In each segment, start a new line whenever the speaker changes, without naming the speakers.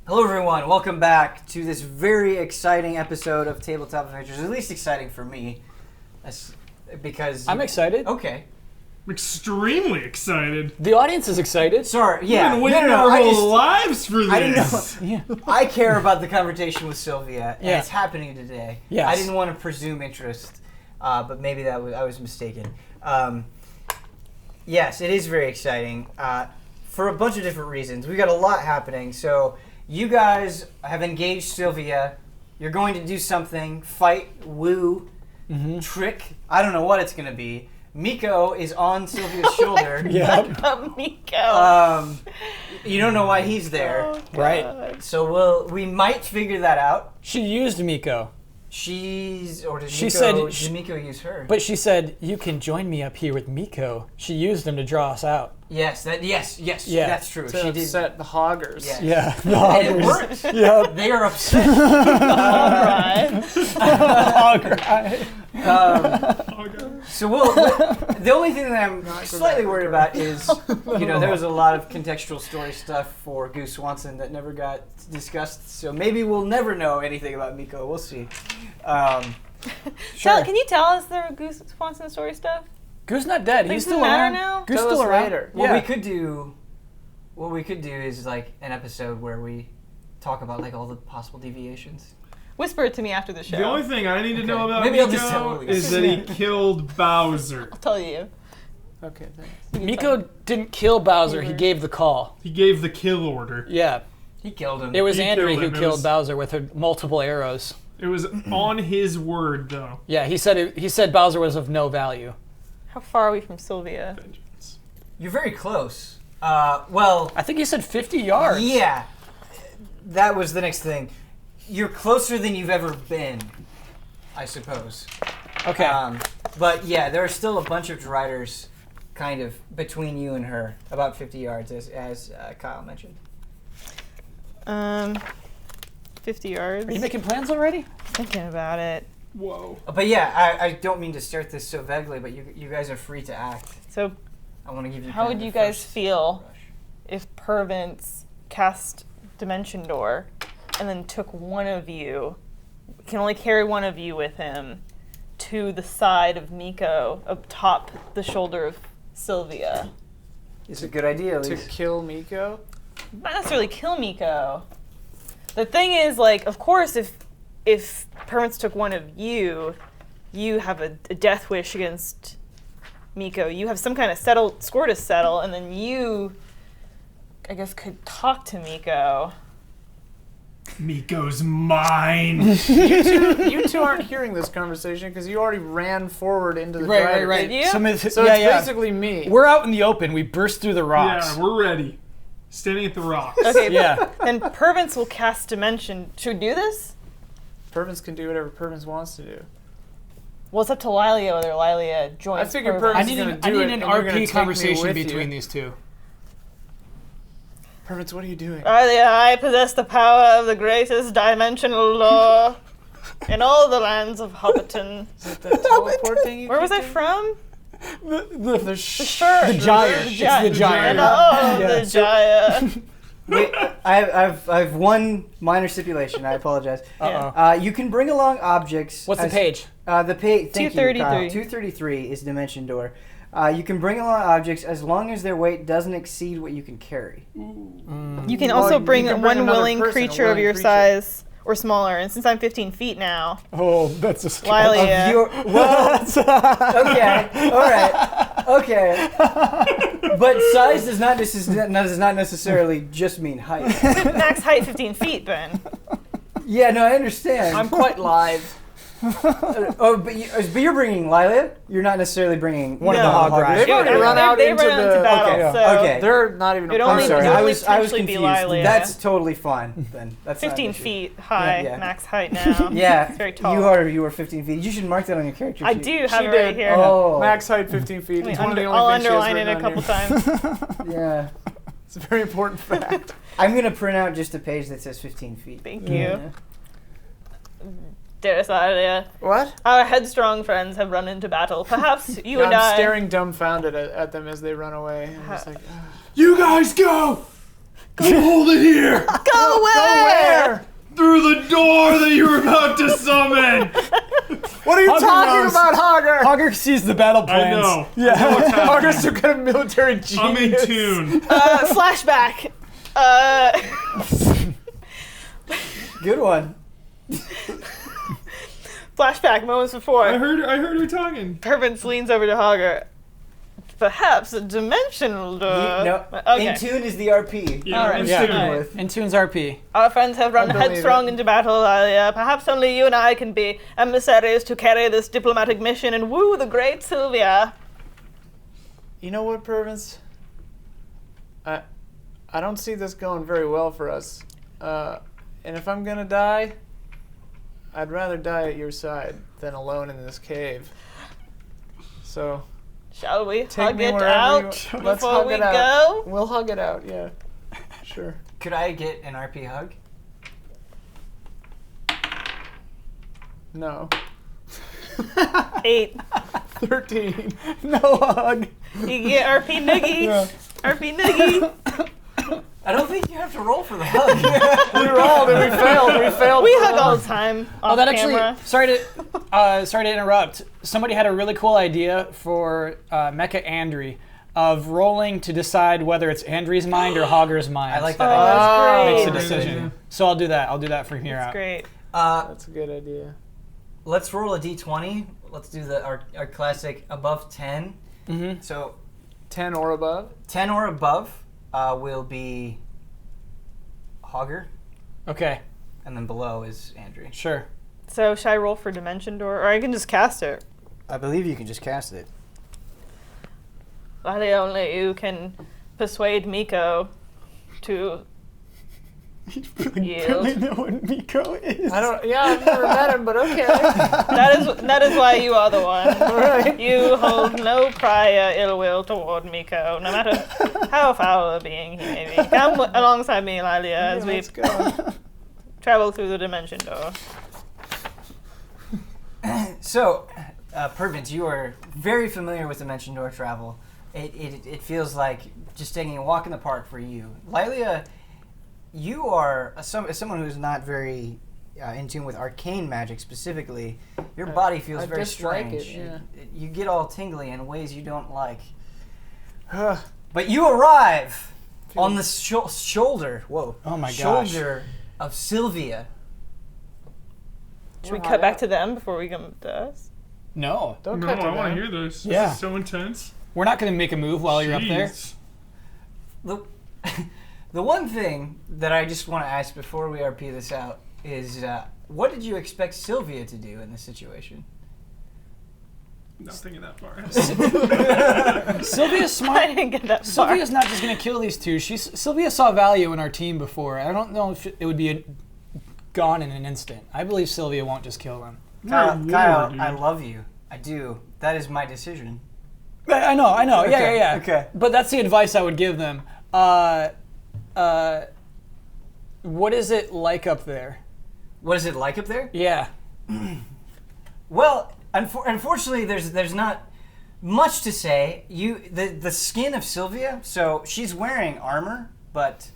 Hello everyone, welcome back to this very exciting episode of Tabletop Adventures. At least exciting for me. That's because...
I'm excited.
Okay.
I'm extremely excited.
The audience is excited.
Sorry, yeah.
We've been waiting our whole lives for this.
I didn't know. I care about the conversation with Sylvia, and it's happening today.
Yes.
I didn't want to presume interest, but maybe I was mistaken. Yes, it is very exciting for a bunch of different reasons. We got a lot happening. So you guys have engaged Sylvia. You're going to do something, fight, woo, trick. I don't know what it's going to be. Miko is on Sylvia's shoulder.
Yeah. Miko.
You don't know why he's there.
Oh,
right.
So we might figure that out.
She used Miko.
Did Miko use her?
But she said, you can join me up here with Miko. She used him to draw us out.
Yes,
Yeah.
that's true.
To
She did.
upset the hoggers.
Yes.
Yeah. The
And it
hoggers.
worked.
Yeah.
They are upset. So the only thing that I'm slightly worried about is, there was a lot of contextual story stuff for Goose Swanson that never got discussed. So maybe we'll never know anything about Miko. We'll see.
Sure.
Can you tell us the Goose Swanson story stuff?
Goose not dead.
Like,
He's
does it
still
matter
around.
now?
Goose
Tell
still
us
around.
later.
What
Yeah.
we could do is like an episode where we talk about like all the possible deviations.
Whisper it to me after the show.
The only thing I need to know about
Maybe I'll just tell
Miko
Elise.
is that he killed Bowser.
I'll tell you.
Okay, thanks.
Miko didn't kill Bowser. He gave the call.
He gave the kill order.
Yeah.
He killed him.
It was
He
Andrew
killed
who
him. It
killed
was-
Bowser with her multiple arrows.
It was on his word, though.
Yeah, he said Bowser was of no value.
How far are we from Sylvia?
Vengeance.
You're very close. Well,
I think he said 50 yards.
yeah. That was the next thing. You're closer than you've ever been, I suppose.
Okay.
But yeah, there are still a bunch of Driders kind of between you and her, about 50 yards, as Kyle mentioned.
50 yards.
Are you making plans already?
Thinking about it.
Whoa.
But yeah, I don't mean to start this so vaguely, but you guys are free to act.
So,
I want to give you.
how
kind
would
of
you
the
guys
first
feel
rush.
if Pervance cast Dimension Door and then took one of you, can only carry one of you with him, to the side of Miko, up top the shoulder of Sylvia?
It's a good idea,
To
Elise.
kill Miko?
Not necessarily kill Miko. The thing is, like, of course, if Pervance took one of you, you have a death wish against Miko. You have some kind of score to settle, and then you, I guess, could talk to Miko.
Miko's mine.
You two aren't hearing this conversation because you already ran forward into the Drider.
Did you?
So it's basically me.
We're out in the open. We burst through the rocks.
Yeah, we're ready. Standing at the rocks.
Okay,
Yeah.
then Pervance will cast Dimension. Should we do this?
Pervance can do whatever Pervance wants to do.
Well, it's up to Lilia whether Lilia joins.
I figured
Pervance.
I
Pervance
need
is
an,
gonna
I
do
need
it,
an
and you're gonna take me
RP conversation
with
between
you.
these two.
Pervance, what are you doing?
Lilia, I possess the power of the greatest dimensional law in all the lands of Hobbiton.
Is it the teleport thing you
Where was
keep
I
doing?
from?
The
Sure.
The Gyre. It's the Gyre.
And all
Yeah.
the Gyre.
Wait, I've one minor stipulation. I apologize.
Uh-oh.
You can bring along objects.
What's the page?
The page.
233.
233 is Dimension Door. You can bring along objects as long as their weight doesn't exceed what you can carry.
You can
Well,
also
you
bring
can bring
one
another
willing
person, a
creature of
willing
your
creature.
size or smaller. And since I'm 15 feet now,
Oh, that's a scary.
Lilia.
Of your, well, okay, all right, okay. But size does not necessarily just mean height.
Max height 15 feet, Ben.
Yeah, no, I understand.
I'm quite live.
But you're bringing Lilia. You're not necessarily bringing
One of
No.
the hog riders.
They've already
They
run out
they
into
run
the.
battle,
okay,
so
okay.
They're not even.
It
a
only-
I'm
part
sorry,
it
I
only
was
potentially be
confused.
Lilia.
That's totally fine then. That's not an
15
issue.
feet high,
Yeah.
max height now.
Yeah,
It's very tall.
you are 15 feet. You should mark that on your character
I
sheet.
do have
She
it right
did.
here.
Oh,
Max height 15 feet. It's one of the
I'll
only things she has
underline it
written
a
on
couple
here.
times.
yeah.
It's a very important fact.
I'm gonna print out just a page that says 15 feet.
Thank
Yeah.
you. Dearest Lilia,
What?
our headstrong friends have run into battle. Perhaps you and
I'm
I...
staring dumbfounded at them as they run away. I'm just like,
You guys go! Hold it here!
Go where?
Through the door that you were about to summon!
What are you
Hugger
talking
knows.
about, Hogger?
Hogger sees the battle plans.
I know.
Yeah.
I know what's happening.
Hogger's some kind of military genius.
I'm in tune.
Flashback.
Good one.
Flashback moments before.
I heard her talking.
Purvance leans over to Hogger. Perhaps a dimensional door.
No,
Okay.
In tune is the RP.
Yeah,
All right.
I'm
Yeah.
sticking
All right.
with.
Intune's RP.
Our friends have run
I believe
headstrong
it.
into battle earlier. Perhaps only you and I can be emissaries to carry this diplomatic mission and woo the great Sylvia.
You know what, Purvance? I don't see this going very well for us. And if I'm gonna die, I'd rather die at your side than alone in this cave. So
Shall we
take
hug
me
it
wherever
out
you. Let's
before
hug
we
it out.
go?
We'll hug it out. Yeah, sure.
Could I get an RP hug?
No.
8.
13.
No hug.
You get RP Noogie. RP Noogie.
I don't think you have to roll for the hug.
We rolled and we failed. We failed.
We hug all the time off
Oh, that
camera.
actually. Sorry to interrupt. Somebody had a really cool idea for Mecha Andry of rolling to decide whether it's Andry's mind or Hogger's mind.
I like
Oh,
that. idea.
that's
Makes
great.
a decision. So I'll do that. I'll do that from here
That's
out.
great.
That's a good idea.
Let's roll a d20. Let's do our classic above 10.
Mm-hmm.
So
10 or above.
10 or above will be Hogger,
Okay.
and then below is Andrew.
Sure.
So should I roll for Dimension Door? Or I can just cast it.
I believe you can just cast it.
Why only you can persuade Miko to yield.
know what Miko is.
I don't. Yeah, I've never met him, but okay.
That is why you are the one.
Right.
You hold no prior ill will toward Miko, no matter how foul a being he may be. Come alongside me, Lilia, as we
Let's go.
travel through the Dimension Door.
So, Purvance, you are very familiar with Dimension Door travel. It feels like just taking a walk in the park for you. Lilia, you are as someone who's not very in tune with arcane magic specifically. Your body feels
I
very
dislike
strange.
it, yeah.
You get all tingly in ways you don't like. But you arrive on the shoulder. Whoa!
Oh my gosh.
Shoulder of Sylvia.
Should we cut back to them before we come to us?
No.
Don't
No,
cut to
I want
them.
to hear this.
Yeah.
This is so intense.
We're not going to make a move while you're up there.
Jeez.
The one thing that I just want to ask before we RP this out is, what did you expect Sylvia to do in this situation?
Not thinking that far.
Sylvia's
I
smart.
didn't get that far.
Sylvia's not just going to kill these two. Sylvia saw value in our team before. I don't know if it would be gone in an instant. I believe Sylvia won't just kill them.
We're at war,
Kyle,
dude.
I love you. I do. That is my decision.
I know.
Okay,
Yeah.
okay.
But that's the advice I would give them. What is it like up there?
What is it like up there?
Yeah.
Well, unfortunately, there's not much to say. The skin of Sylvia. So she's wearing armor, but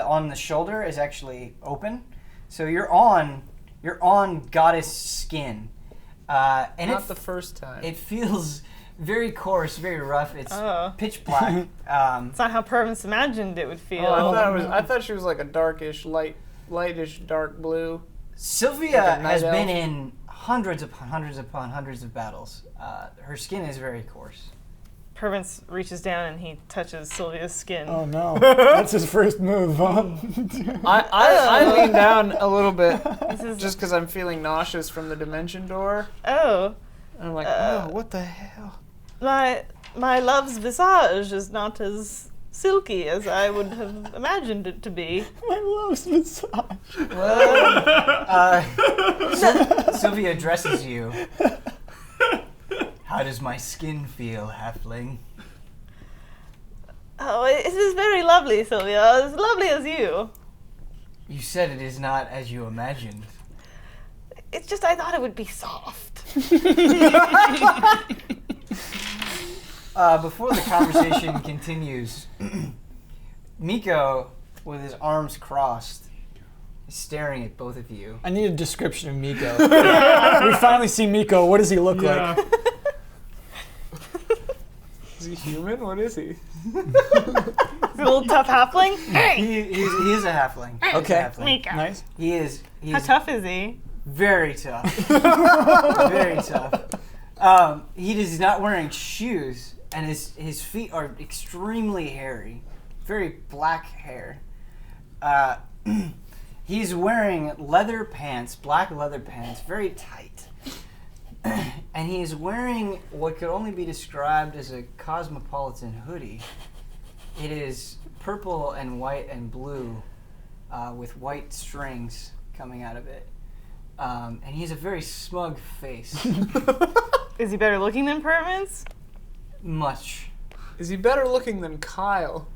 on the shoulder is actually open. So you're on goddess skin, and
Not the first time.
it feels very coarse, very rough. It's
Oh.
pitch black.
It's not how Purvance imagined it would feel.
I thought she was like a darkish, lightish, dark blue.
Sylvia
Like a night
has been
elf?
in hundreds upon hundreds of battles. Her skin is very coarse.
Purvance reaches down and he touches Sylvia's skin.
Oh no. That's his first move, huh?
I lean down a little bit
This is
just because I'm feeling nauseous from the dimension door.
oh,
I'm like, oh, what the hell?
my love's visage is not as silky as I would have imagined it to be.
My love's massage.
Sylvia addresses you. How does my skin feel, halfling?
Oh, it is very lovely, Sylvia. As lovely as you.
You said it is not as you imagined.
It's just I thought it would be soft.
Before the conversation continues, Miko, with his arms crossed, is staring at both of you.
I need a description of Miko. We finally see Miko. What does he look like?
Is he human? What is he?
A little tough halfling. Hey,
He is a halfling. He's a
Okay.
halfling.
Miko.
Nice.
He's
How tough is he?
very tough. Very tough. He is not wearing shoes, and his feet are extremely hairy. Very black hair. He's wearing leather pants, black leather pants, very tight. And he's wearing what could only be described as a cosmopolitan hoodie. It is purple and white and blue with white strings coming out of it. And he has a very smug face.
Is he better looking than Permins?
Much.
Is he better looking than Kyle?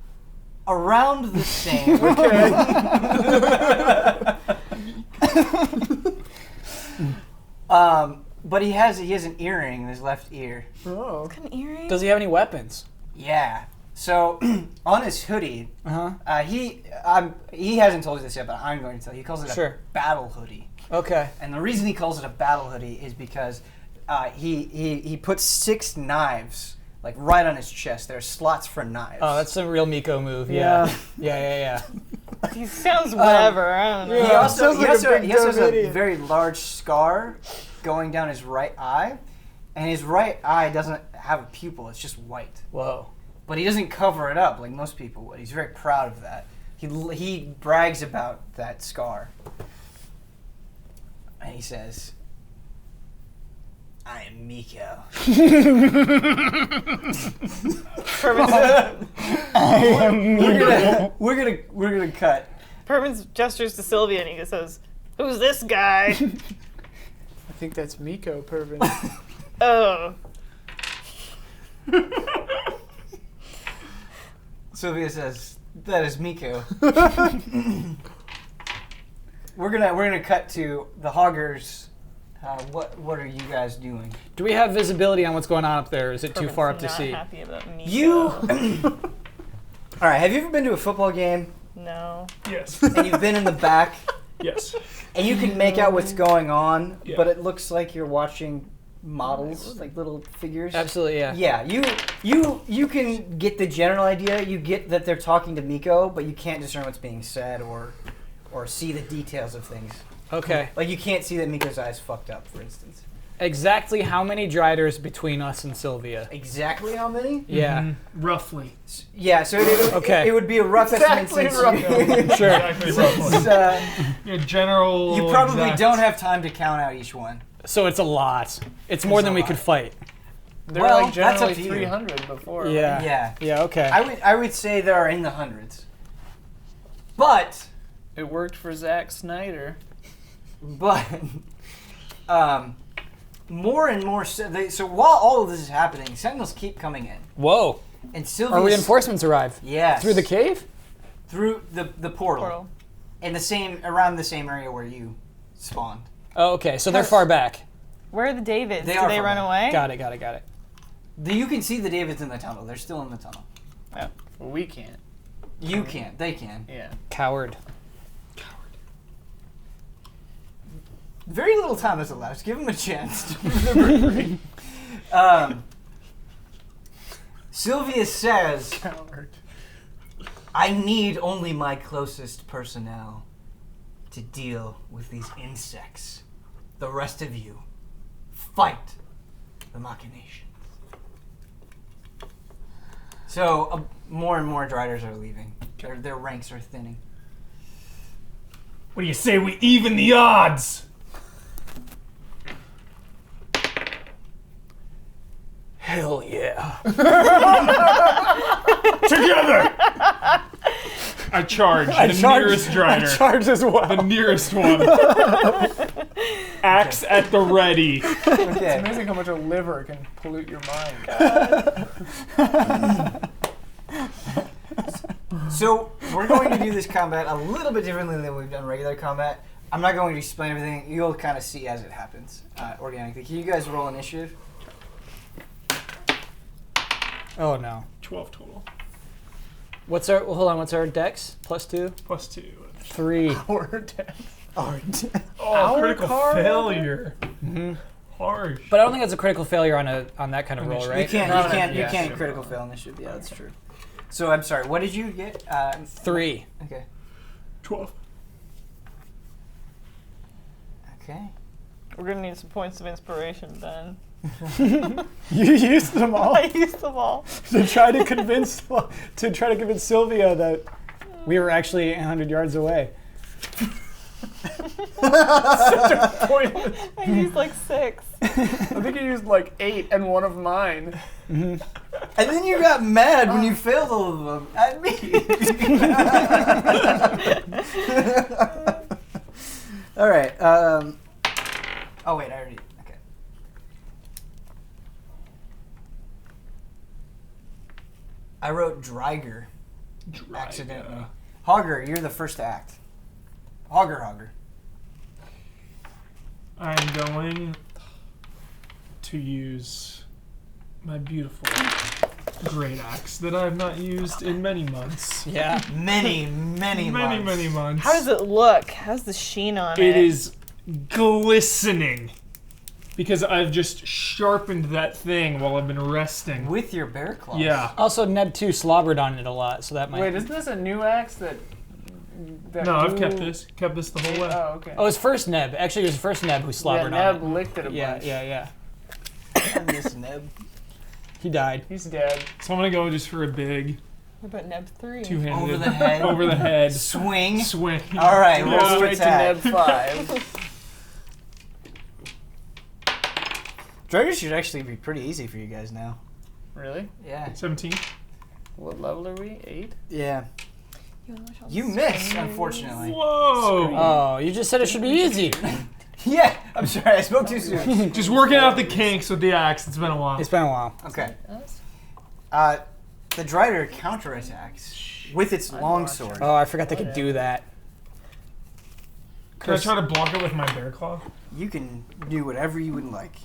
Around the same. But he has an earring in his left ear.
Oh.
An earring?
Does he have any weapons?
Yeah. So on his hoodie, he hasn't told you this yet, but I'm going to tell you. He calls it a battle hoodie.
Okay.
And the reason he calls it a battle hoodie is because he puts 6 knives like right on his chest. There are slots for knives.
Oh, that's a real Miko move. Yeah. Yeah.
He sounds whatever. I don't know.
He also,
sounds like a big
has
dumb
a
idiot.
very large scar going down his right eye, and his right eye doesn't have a pupil. It's just white.
Whoa.
But he doesn't cover it up like most people would. He's very proud of that. He brags about that scar. And he says, I am Miko. We're gonna cut.
Permins gestures to Sylvia and he just says, "Who's this guy?"
I think that's Miko, Pervin.
Oh.
Sylvia says, that is Miko. We're gonna cut to the Hoggers. What are you guys doing?
Do we have visibility on what's going on up there? Or is it too far up to
Not
see?
happy about Miko.
You. All right. Have you ever been to a football game
No.
Yes.
and you've been in the back
Yes.
and you can make out what's going on,
Yeah.
but it looks like you're watching models, like little figures?
Absolutely, yeah.
Yeah. You can get the general idea. You get that they're talking to Miko, but you can't discern what's being said or see the details of things.
Okay.
Like you can't see that Miko's eyes fucked up, for instance.
Exactly how many Driders between us and Sylvia?
Exactly how many?
Yeah.
Roughly.
Yeah, so it would be a rough estimate since
Sure.
Exactly roughly. Yeah, general.
you probably
exact.
don't have time to count out each one.
So it's a lot. It's more
It's
than
a
we
lot.
could fight.
They're
Well,
like
that's up
generally
to you.
300 before.
Yeah.
Right?
Yeah.
Yeah, okay.
I would say there are in the hundreds. But
It worked for Zack Snyder.
more and more so while all of this is happening, sentinels keep coming in.
Whoa.
And Sylvia
Our reinforcements arrive.
Yes.
Through the cave?
Through the portal.
Portal.
In around the same area where you spawned.
Oh, okay. So they're far back.
Where are the Davids?
They
Do
are
they
from
run
there.
away?
Got it.
You can see the Davids in the tunnel. They're still in the tunnel.
Well, we can't.
You can't. They can.
Yeah.
Coward.
Very little time has elapsed. Give him a chance to remember. Sylvia says,
Coward.
I need only my closest personnel to deal with these insects. The rest of you, fight the machinations. So more and more Driders are leaving. Their ranks are thinning.
What do you say we even the odds?
Hell yeah.
Together! I charge. Nearest Drider.
I charge as well.
The nearest one. Axe at the ready.
It's
Okay.
amazing how much a liver can pollute your mind.
So we're going to do this combat a little bit differently than we've done regular combat. I'm not going to explain everything. You'll kind of see as it happens organically. Can you guys roll initiative?
Oh, no.
12 total.
What's our dex? +2?
+2.
3.
Our death.
Oh,
Oh, critical
card?
failure. Harsh.
But I don't think that's a critical failure on that kind of roll, right?
you can't
Yeah.
critical fail initiative. Yeah, that's true. So I'm sorry. What did you get?
3.
Okay.
12.
Okay.
We're gonna need some points of inspiration then.
You used them all
I used them all.
to try to convince Sylvia that we were actually 100 yards away.
Pointless.
I used like 6.
I think you used like 8 and one of mine.
And then you got mad when you failed all of them at me. All right. Oh wait, I already. Okay. I wrote Drider accidentally. Hogger, you're the first to act. Hogger.
I'm going to use my beautiful great axe that I have not used in many months.
Yeah.
Many months.
Many months.
How does it look? How's the sheen on it?
It is glistening because I've just sharpened that thing while I've been resting.
With your bear claws.
Yeah.
Also, Neb 2 slobbered on it a lot, so that might.
Wait, isn't this a new axe that
No, I've
you-
kept this the whole way.
Oh, okay.
Oh, it was first Neb. Actually, it was first Neb who
yeah,
slobbered
Neb
on it.
licked it a bunch.
Yeah.
And this Neb.
He died.
He's dead.
So I'm gonna go just for a big
What about Neb 3?
two-handed
Over the head.
over the head
Swing.
swing.
All right,
Yeah.
roll to
Straight to
attack.
Neb 5.
Drider should actually be pretty easy for you guys now.
Really?
Yeah.
17.
What level are we? 8?
Yeah.
You wanna watch all
You
the
miss,
screens?
unfortunately.
Whoa!
Oh, you just said it should be easy.
Yeah, I'm sorry, I spoke too soon.
Just working out the kinks with the axe. It's been a while.
It's been a while.
Okay.
Us?
The Drider counterattacks with its longsword.
Oh, I forgot they could do that.
Can I try to block it with my bear claw?
You can do whatever you would like.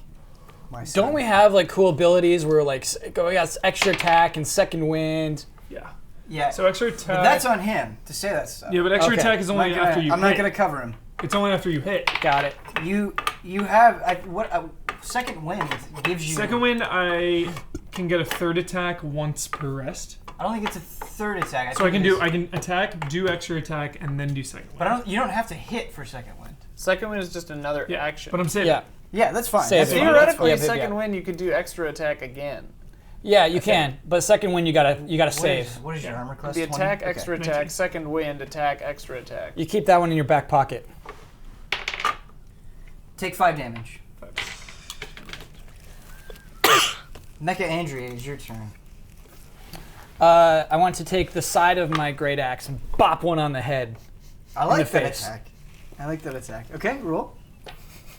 My son.
Don't we have like cool abilities where like we got extra attack and second wind?
Yeah.
Yeah.
So extra attack.
But that's on him to say that stuff.
Yeah, but extra
Okay.
attack is only after you
I'm
hit.
not gonna cover him.
It's only after you hit.
Got it.
You have second wind gives you.
Second wind, I can get a third attack once per rest.
I don't think it's a third attack.
So I
think
can
it's-
attack, do extra attack, and then do second wind.
But you don't have to hit for second wind.
Second wind is just another
Yeah,
action.
but I'm saying
Yeah.
Yeah, that's fine.
Save
That's
it.
fine.
Theoretically,
That's fine.
second
Yeah.
wind you could do extra attack again.
Yeah, you can. But second wind you gotta save.
What is your armor class?
The
20?
attack,
Okay.
extra attack,
19.
second wind, attack, extra attack.
You keep that one in your back pocket.
Take 5 damage. Mecha Andrea, it's your turn.
I want to take the side of my great axe and bop one on the head.
I like
the
that
face.
attack. I like that attack. Okay, roll.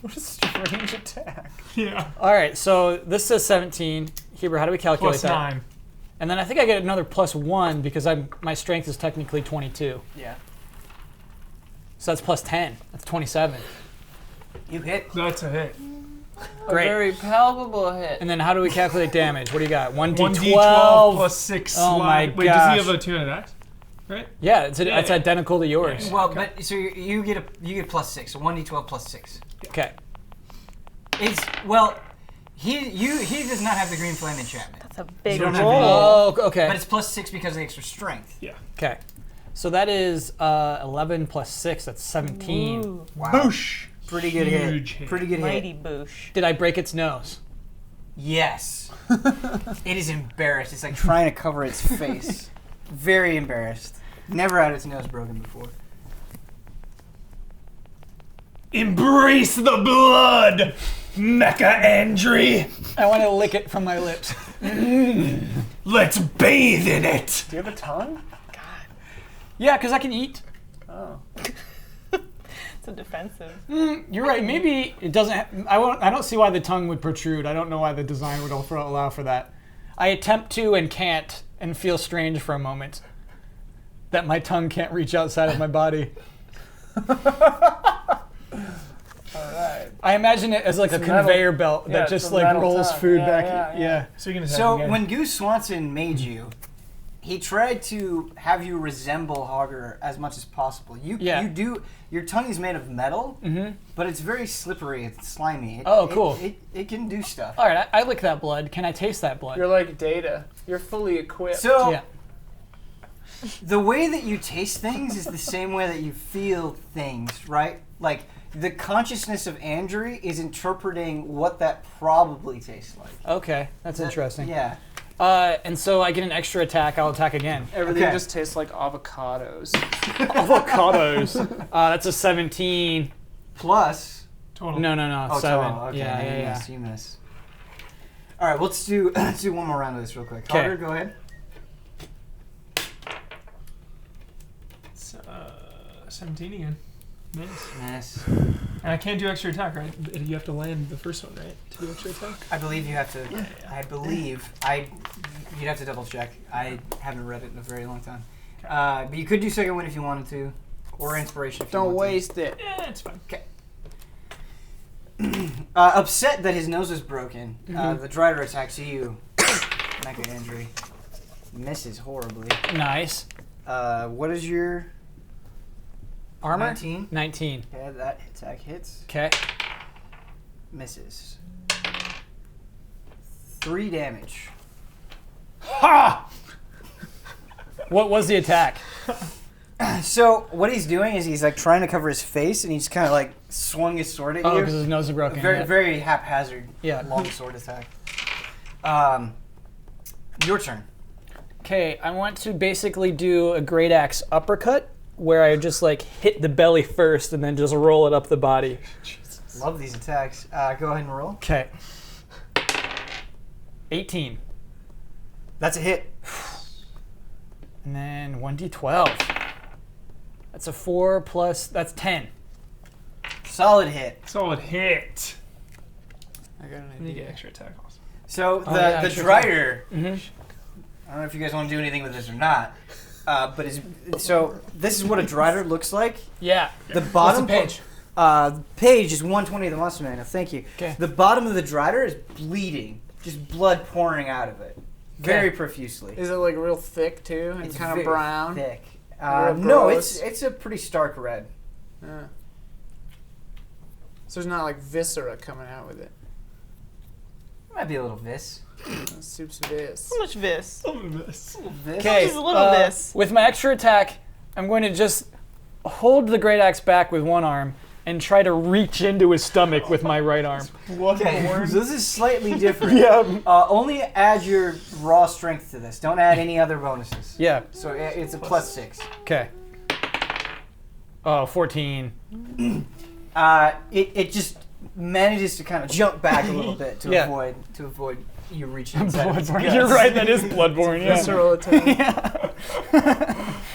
What a strange attack.
Yeah.
All right, so this says 17. Huber, how do we calculate
Plus
that?
9.
And then I think I get another +1 because my strength is technically 22.
Yeah.
So that's +10. That's 27.
You hit.
That's a hit.
Great.
A very palpable hit.
And then how do we calculate damage? What do you got? 1d12.
1d12 plus 6
Oh my
slide. Wait, does
gosh.
he have a 2-handed axe? Right?
Yeah, it's
Yeah.
identical to yours.
Well, but so you get +6. So 1d12 plus 6.
Okay.
It's he does not have the green flame enchantment,
That's a big
You don't have
roll.
Oh,
but
okay.
it's +6 because of the extra strength.
Yeah.
Okay. So that is 11 plus 6. That's 17.
Ooh,
Wow.
Boosh!
Pretty good
Huge
hit.
hit.
Pretty good
mighty
hit.
boosh.
Did I break its nose?
Yes. It is embarrassed. It's like trying to cover its face. Very embarrassed. Never had its nose broken before.
Embrace the blood, Mecha Andre.
I want to lick it from my lips.
Let's bathe in it.
Do you have a tongue?
Yeah, because I can eat.
Oh.
It's a defensive.
You're right. Maybe it doesn't. I don't see why the tongue would protrude. I don't know why the design would allow for that. I attempt to and can't, and feel strange for a moment. That my tongue can't reach outside of my body.
Alright.
I imagine it as like a
It's a metal-
conveyor belt
yeah,
that
it's
just
a
like
metal
rolls
tongue.
food
Yeah,
back.
yeah,
Yeah.
So you can attack
So
again.
when Goose Swanson made you, he tried to have you resemble Hogger as much as possible. You do. Your tongue is made of metal, but it's very slippery. It's slimy.
Cool.
It can do stuff.
All right, I lick that blood. Can I taste that blood?
You're like Data. You're fully equipped.
So
Yeah.
the way that you taste things is the same way that you feel things, right? Like the consciousness of Andrew is interpreting what that probably tastes like.
Okay, that's interesting.
Yeah.
And so I get an extra attack. I'll attack again.
Everything
Okay.
just tastes like avocados.
Avocados. That's a 17.
Plus.
Total.
No,
Oh,
7.
total. Okay.
Yeah.
You miss. All right, let's do one more round of this real quick.
'Kay.
Hogger, go ahead.
It's, 17 again. Nice.
Nice.
And I can't do extra attack, right? You have to land the first one, right? To do extra attack?
I believe you have to. I believe you'd have to double check. I haven't read it in a very long time. But you could do second wind if you wanted to, or inspiration if you
Don't
wanted
waste it.
Yeah, it's fine.
Upset that his nose is broken, the Drider attacks you, Mega Andrew. Misses horribly.
Nice.
What is your
Armor?
19?
19.
Yeah, that attack hits.
Okay.
Misses. 3 damage.
Ha! What was the attack?
So what he's doing is he's like trying to cover his face, and he's kind of like swung his sword at
Oh,
you.
because his nose is broken.
Very,
yeah.
very haphazard.
Yeah.
Long sword attack. Your turn.
Okay, I want to basically do a great axe uppercut where I just like hit the belly first and then just roll it up the body.
Love these attacks. Go ahead and roll.
Okay. 18.
That's a hit.
And then 1d12. That's a 4 plus, that's 10.
Solid hit.
Solid hit.
I got an
And you get
idea.
extra attack also.
So the
yeah, sure.
Drider.
Mm-hmm.
I don't know if you guys want to do anything with this or not. But so this is what a Drider looks like.
Yeah.
The bottom
page?
Page is 120 of the Monster Manual. Thank you.
Okay.
The bottom of the Drider is bleeding, just blood pouring out of it, very profusely.
Is it like real thick too and
It's
kind of
very
brown?
thick.
Real
No,
gross.
it's a pretty stark red.
Yeah. So there's not like viscera coming out with it.
Might be a little vis.
Soup's vis.
How much vis?
Vis.
Okay.
Just a little vis.
With my extra attack, I'm going to just hold the great axe back with one arm and try to reach into his stomach with my right arm.
Okay, so this is slightly different.
Yeah.
Only add your raw strength to this. Don't add any other bonuses.
Yeah.
So it's a +6.
Okay. Oh, 14.
It just manages to kind of jump back a little bit to
Yeah.
avoid you reaching inside of its
Bloodborne.
guts.
You're right, that is Bloodborne, yeah.
Visceral attack.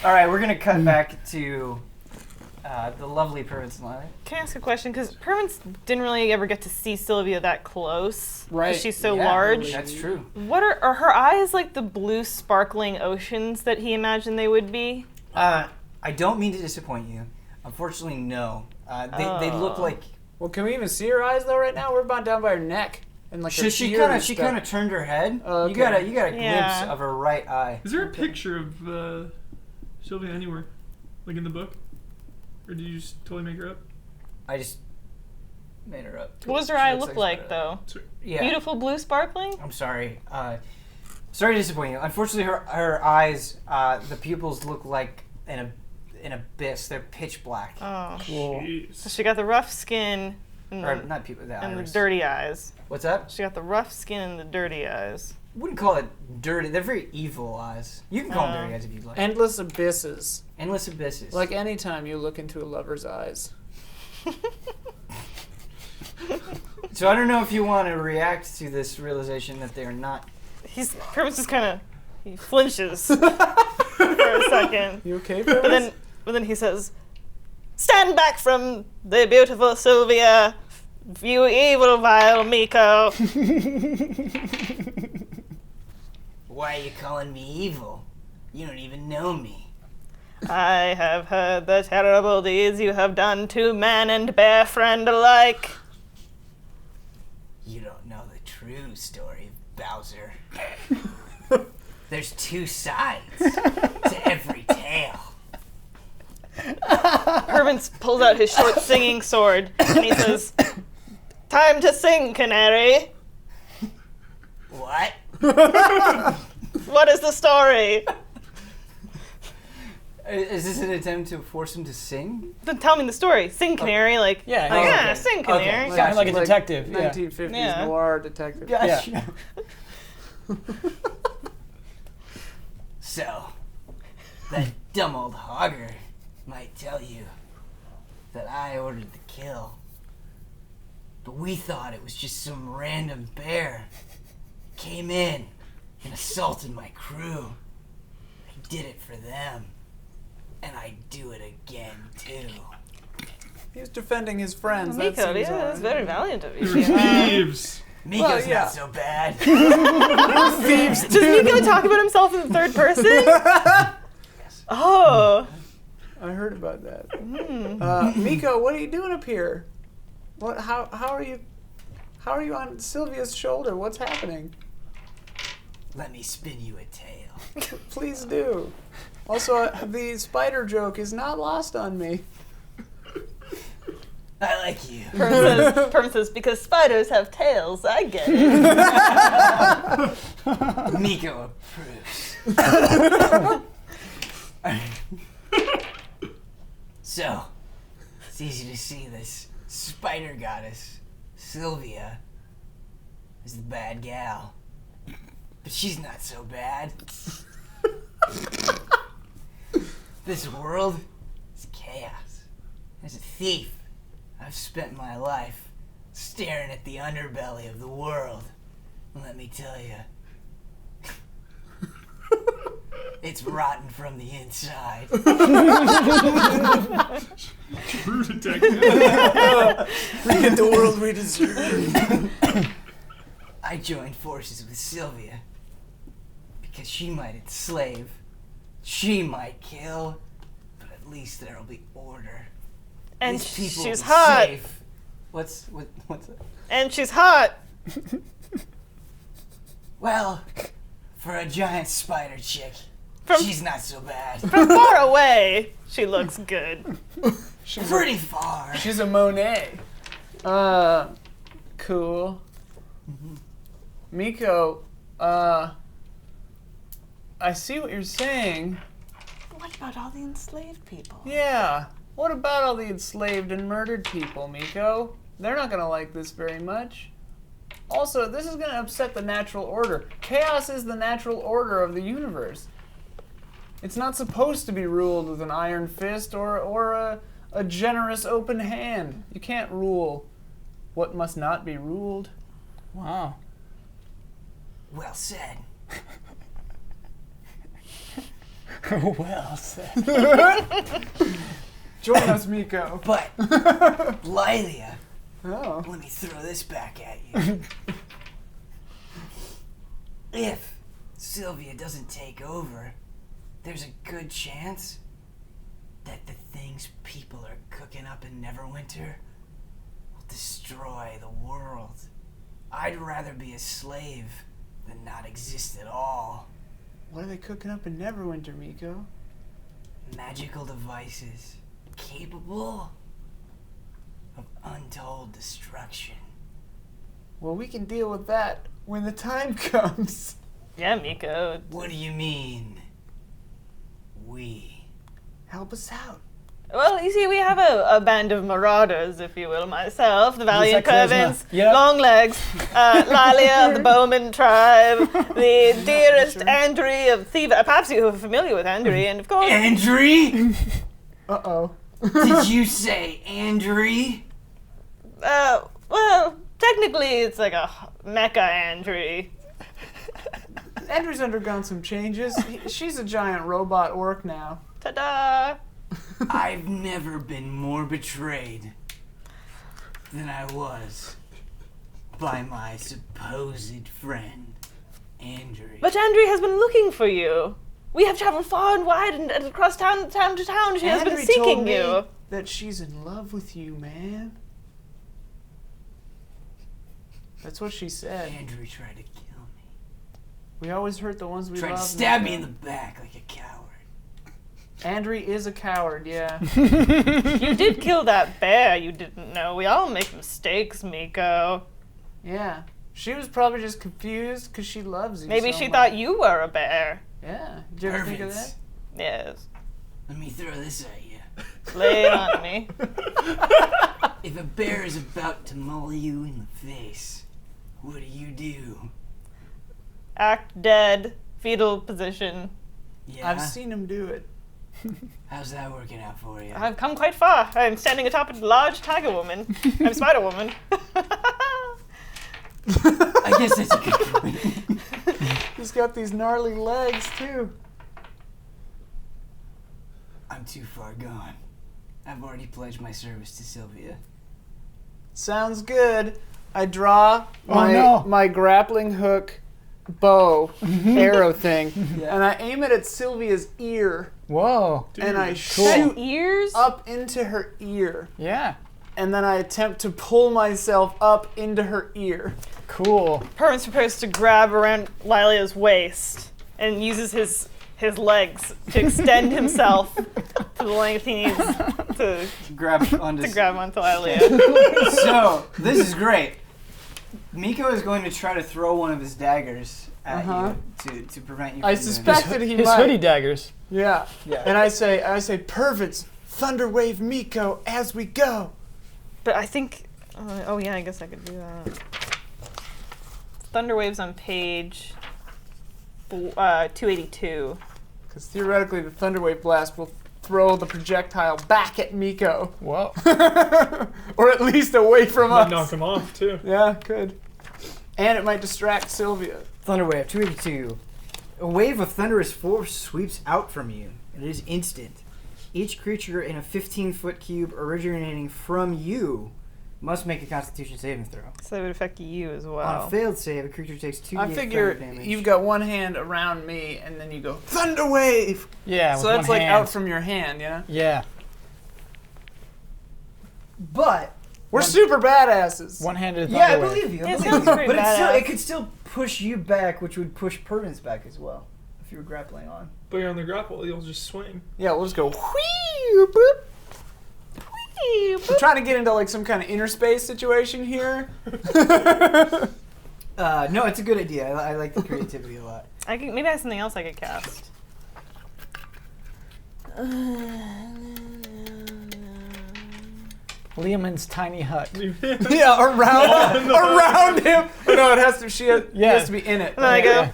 All right, we're gonna cut back to the lovely Pervance line.
Can I ask a question? Because Pervance didn't really ever get to see Sylvia that close. 'Cause
Right.
she's so
Yeah,
large.
That's true.
What are her eyes like the blue sparkling oceans that he imagined they would be?
I don't mean to disappoint you. Unfortunately, no. They look like
Well, can we even see her eyes though right now? We're about down by her neck. And like her
she
ear
kind
and
of
stuff.
turned her head.
Oh, okay.
You got a glimpse
Yeah.
of her right eye.
Is there a picture of Sylvia anywhere? Like in the book? Or did you just totally make her up?
I just made her up.
What does her
She
eye
looks
look like,
Spider-Man.
though?
Yeah.
Beautiful blue sparkling?
I'm sorry. Sorry to disappoint you. Unfortunately, her eyes, the pupils look like an abyss. They're pitch black.
Oh.
Cool.
So
Jeez.
she got the rough skin and
Or
the,
not pupils, the
and the
iris.
dirty eyes.
What's that?
She got the rough skin and the dirty eyes.
Wouldn't call it dirty. They're very evil eyes. You can call them
Oh.
dirty eyes if you'd like.
Endless abysses.
Endless abysses.
Like anytime you look into a lover's eyes.
So I don't know if you want to react to this realization that they are not.
Pervance just kind of he flinches for a second,
You okay,
but
Pervance?
then he says, "Stand back from the beautiful Sylvia, you evil vile Miko."
Why are you calling me evil? You don't even know me.
I have heard the terrible deeds you have done to man and bear friend alike.
You don't know the true story of Bowser. there's two sides to every tale.
Hermans pulls out his short singing sword and he says, "Time to sing, Canary.
What?
What is the story?"
Is this an attempt to force him to sing?
Then tell me the story. Sing, Canary. Like,
Yeah,
like,
yeah.
yeah,
Okay.
sing, Canary.
Okay.
Sound like a
Like
detective. Yeah.
1950s
Yeah.
noir detective.
Yeah.
So, that dumb old hogger might tell you that I ordered the kill. But we thought it was just some random bear. Came in and assaulted my crew. I did it for them. And I do it again, too.
He was defending his friends.
Miko,
that seems
yeah, that's
alright.
very valiant of you.
You're thieves.
Miko's
Well, yeah.
not so bad.
Does Miko talk about himself in the third person? Oh.
I heard about that.
Hmm.
Miko, what are you doing up here? What? How are you? How are you on Sylvia's shoulder? What's happening?
Let me spin you a tale.
Please do. Also, the spider joke is not lost on me.
I like you.
Perm says, because spiders have tails, I get it.
Miko approves. So, it's easy to see this spider goddess, Sylvia, is the bad gal. But she's not so bad. This world is chaos. As a thief, I've spent my life staring at the underbelly of the world. And let me tell you, it's rotten from the inside.
True detective.
We get the world we deserve.
I joined forces with Sylvia because she might enslave, she might kill, but at least there'll be order.
And
These people
she's
will be
hot.
safe. What's that?
And she's hot.
Well, for a giant spider chick,
From-
she's not so bad.
From far away, she looks good.
Pretty far.
She's a Monet. Cool. Miko, I see what you're saying.
What about all the enslaved people?
Yeah. What about all the enslaved and murdered people, Miko? They're not gonna like this very much. Also, this is gonna upset the natural order. Chaos is the natural order of the universe. It's not supposed to be ruled with an iron fist or a generous open hand. You can't rule what must not be ruled.
Wow.
Well said.
Well said.
Join us, Miko.
But, Lilia,
Oh.
let me throw this back at you. If Sylvia doesn't take over, there's a good chance that the things people are cooking up in Neverwinter will destroy the world. I'd rather be a slave than not exist at all.
What are they cooking up in Neverwinter, Miko?
Magical devices capable of untold destruction.
Well, we can deal with that when the time comes.
Yeah, Miko.
What do you mean? We.
Help us out.
Well, you see, we have a band of marauders, if you will, myself, the valiant
that charisma?
Curvins,
Yep.
Longlegs, Lilia of the Bowman tribe, the dearest Andry of Thieves. Perhaps you are familiar with Andry, and of course...
Andry?
Uh-oh.
Did you say Andry?
Well, technically it's like a mecha Andry.
Andrew's undergone some changes. She's a giant robot orc now.
Ta-da!
I've never been more betrayed than I was by my supposed friend, Andry.
But Andry has been looking for you. We have traveled far and wide and across town to town. She has been
Andrew told
seeking
me
you.
that she's in love with you, man. That's what she said.
Andry tried to kill me.
We always hurt the ones we
Tried
love.
to stab me in the back like a coward.
Andri is a coward, yeah.
You did kill that bear. You didn't know. We all make mistakes, Miko.
Yeah. She was probably just confused because she loves you
Maybe
so
she
much.
thought you were a bear.
Yeah. Did you ever think of that?
Perfect.
Yes.
Let me throw this at you.
Lay it on me.
If a bear is about to maul you in the face, what do?
Act dead. Fetal position.
Yeah.
I've seen him do it.
How's that working out for you?
I've come quite far. I'm standing atop a large tiger woman. I'm Spider Woman.
I guess that's a good point.
He's got these gnarly legs, too.
I'm too far gone. I've already pledged my service to Sylvia.
Sounds good. I draw
no.
my grappling hook bow arrow thing, and I aim it at Sylvia's ear,
Whoa.
and I
Cool.
shoot
Ears?
up into her ear,
Yeah.
and then I attempt to pull myself up into her ear.
Cool.
Perman's supposed to grab around Lilia's waist and uses his legs to extend himself to the length he needs to
Grab onto.
grab onto Lilia.
So this is great. Miko is going to try to throw one of his daggers at you to prevent you.
I
from doing
suspected he
His
might.
hoodie daggers.
Yeah.
Yeah.
And I say, Pervits, Thunderwave Miko as we go.
But I think, oh yeah, I guess I could do that. Thunderwave's on page 282.
Because theoretically, the Thunderwave Blast will throw the projectile back at Miko.
Whoa.
Or at least away from
Might
us.
knock him off, too.
Yeah, good. And it might distract Sylvia.
Thunderwave 282. A wave of thunderous force sweeps out from you. It is instant. Each creature in a 15-foot cube originating from you must make a Constitution saving throw.
So it would affect you as
On
well.
a failed save, a creature takes 2d8
I figure
thunder damage.
you've got one hand around me, and then you go, Thunderwave!
Yeah,
So
with
that's
one
like
hand.
out from your hand, you know?
Yeah.
But
We're super badasses.
One-handed
yeah, I
Thunderwave.
believe you. I
Yeah, it
believe
sounds
you.
pretty
But
badass.
it could still push you back, which would push Permanence back as well if you were grappling on.
But you're on the grapple, you'll just swing.
Yeah, we'll just go, whee, boop. I'm trying to get into like some kind of inner space situation here.
No, it's a good idea. I like the creativity a lot.
Maybe I have something else I could cast.
Leomund's tiny hut.
Yeah, around him. Oh, no, it has to. He
Yeah.
has to be in it.
And then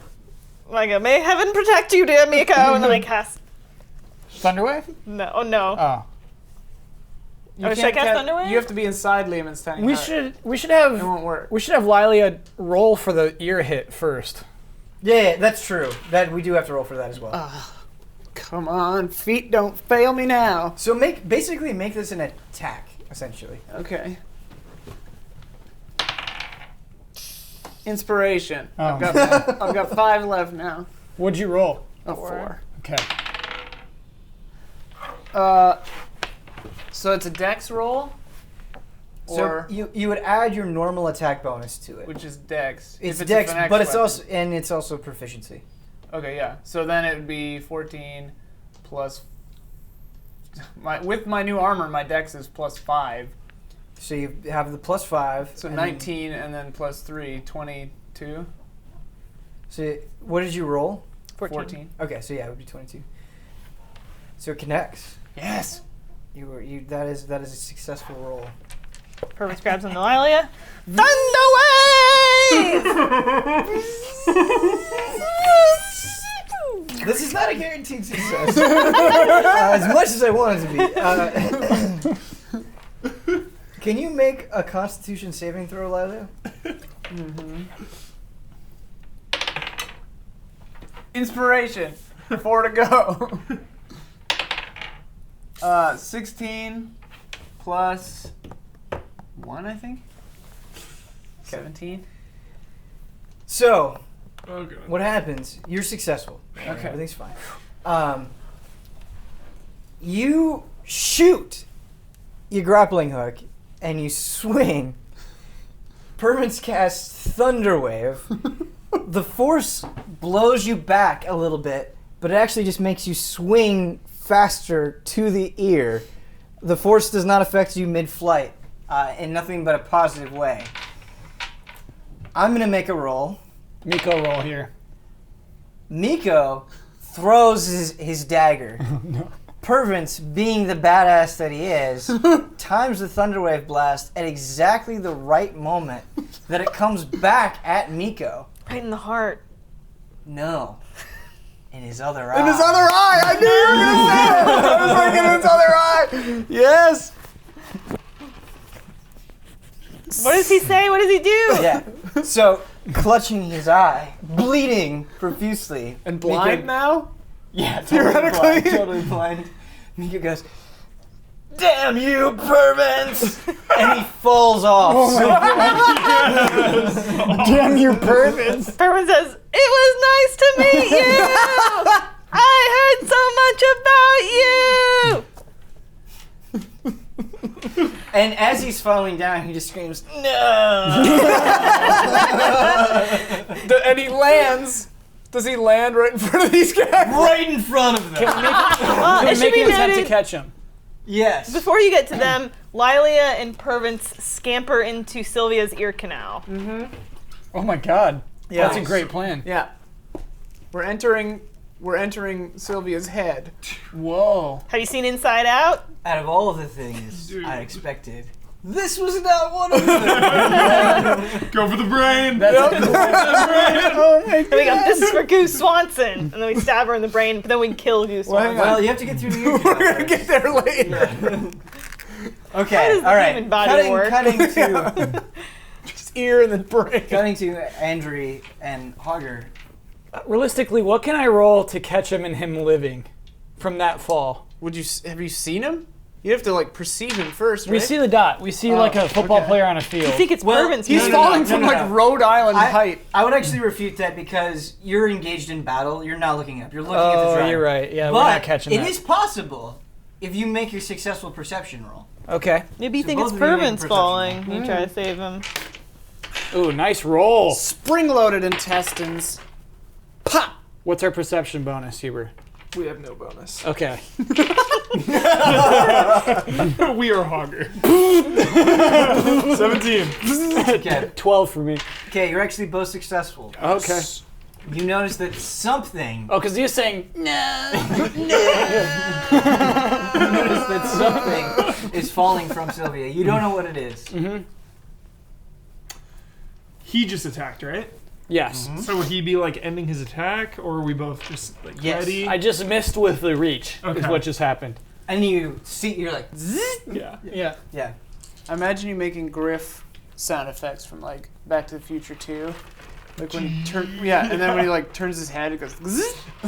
I go, may heaven protect you, dear Miko. And then I cast.
Thunderwave?
No, oh no.
Oh.
You
should I
can't
cast Thunderwave?
You have to be inside Liam's tiny
We
hut.
should
It
have
won't work.
Lilia roll for the ear hit first.
Yeah, that's true. That we do have to roll for that as well.
Come on, feet don't fail me now.
So basically make this an attack, essentially.
Okay. Inspiration.
Oh.
I've got 5 left now.
What'd you roll?
Oh, 4.
Okay.
So it's a dex roll? Or,
So you would add your normal attack bonus to it.
which is dex.
It's
if
dex,
a finesse
but it's
weapon.
also proficiency.
Okay, yeah. So then it would be 14 plus... with my new armor, my dex is plus 5.
So you have the +5.
So
and
19 and then plus 3, 22.
So what did you roll?
14.
Okay, so yeah, it would be 22. So it connects.
Yes!
That is a successful roll.
Purvis grabs on the Lilia.
This is not a guaranteed success. As much as I want it to be. Can you make a Constitution saving throw, Lilia?
Mm-hmm. Inspiration. 4 to go. 16 plus 1, I think. 17.
So,
Oh, good.
what happens? You're successful.
Okay.
Everything's fine. You shoot your grappling hook and you swing. Permanence casts Thunderwave The force blows you back a little bit, but it actually just makes you swing faster to the ear. The force does not affect you mid-flight in nothing but a positive way. I'm going to make a roll.
Miko roll here.
Miko throws his dagger. Pervance, being the badass that he is, times the Thunderwave blast at exactly the right moment that it comes back at Miko.
Right in the heart.
No. In his other eye.
In his other eye! I knew you were going to say it! I was like, in his other eye! Yes!
What does he say? What does he do?
Yeah. So, clutching his eye, bleeding profusely.
And blind now?
Yeah,
Theoretically.
Totally blind. Miko goes, "Damn you, Pervance!" And he falls off.
Oh my God. Damn you, Pervance.
Pervin says, "It was nice to meet you. I heard so much about you."
And as he's falling down, he just screams, "No!"
And he lands. Does he land right in front of these guys?
Right in front of them.
Well, it should
Make
be
an attempt to
noted,
catch him.
Yes.
before you get to them, Lilia and Pervance scamper into Sylvia's ear canal.
Oh my God.
Yeah.
That's a great plan.
Yeah. We're entering Sylvia's head.
Whoa.
Have you seen Inside Out?
Out of all of the things
Dude.
I expected, this was not one of them.
Go for the brain.
Oh my
And we go, "This is for Goose Swanson." And then we stab her in the brain, but then we kill Goose Swanson.
Well, you have to get through the ear
We're
canal
gonna get there later.
Okay,
How does the
all right.
human body work?
Cutting to
Just ear and then brain.
cutting to Andri and Hogger.
Realistically, what can I roll to catch him and him living from that fall?
Have you seen him? You have to like perceive him first, right?
We see the dot. We see like a football
okay.
player on a field.
I think it's
Well,
Pervance.
He's
No, no,
falling
no,
from
no,
like
no.
Rhode Island height.
I would actually refute that because you're engaged in battle. You're not looking up. You're looking at the
Oh,
driver.
you're right. Yeah,
But
we're not catching
it
that.
is possible if you make your successful perception roll.
Okay.
Maybe you
So
think it's
both of you make a
Pervance
perception
falling. You try to save him.
Ooh, nice roll.
Spring-loaded intestines. Pop!
What's our perception bonus, Huber?
We have no bonus.
Okay.
We are Hogger. 17.
Okay.
12 for me.
Okay, you're actually both successful.
Okay.
You notice that something.
Oh, because you're saying
You notice that something is falling from Sylvia. You don't know what it is.
He just attacked, right?
yes.
So would he be like ending his attack, or are we both just like
Yes.
ready?
I just missed with the reach. Is
Okay.
what just happened.
And you see, you're like, zzz.
Yeah.
Yeah.
Yeah.
Imagine you making Griff sound effects from like Back to the Future 2. Like when he and then when he like turns his head, it goes. Zzz.
Do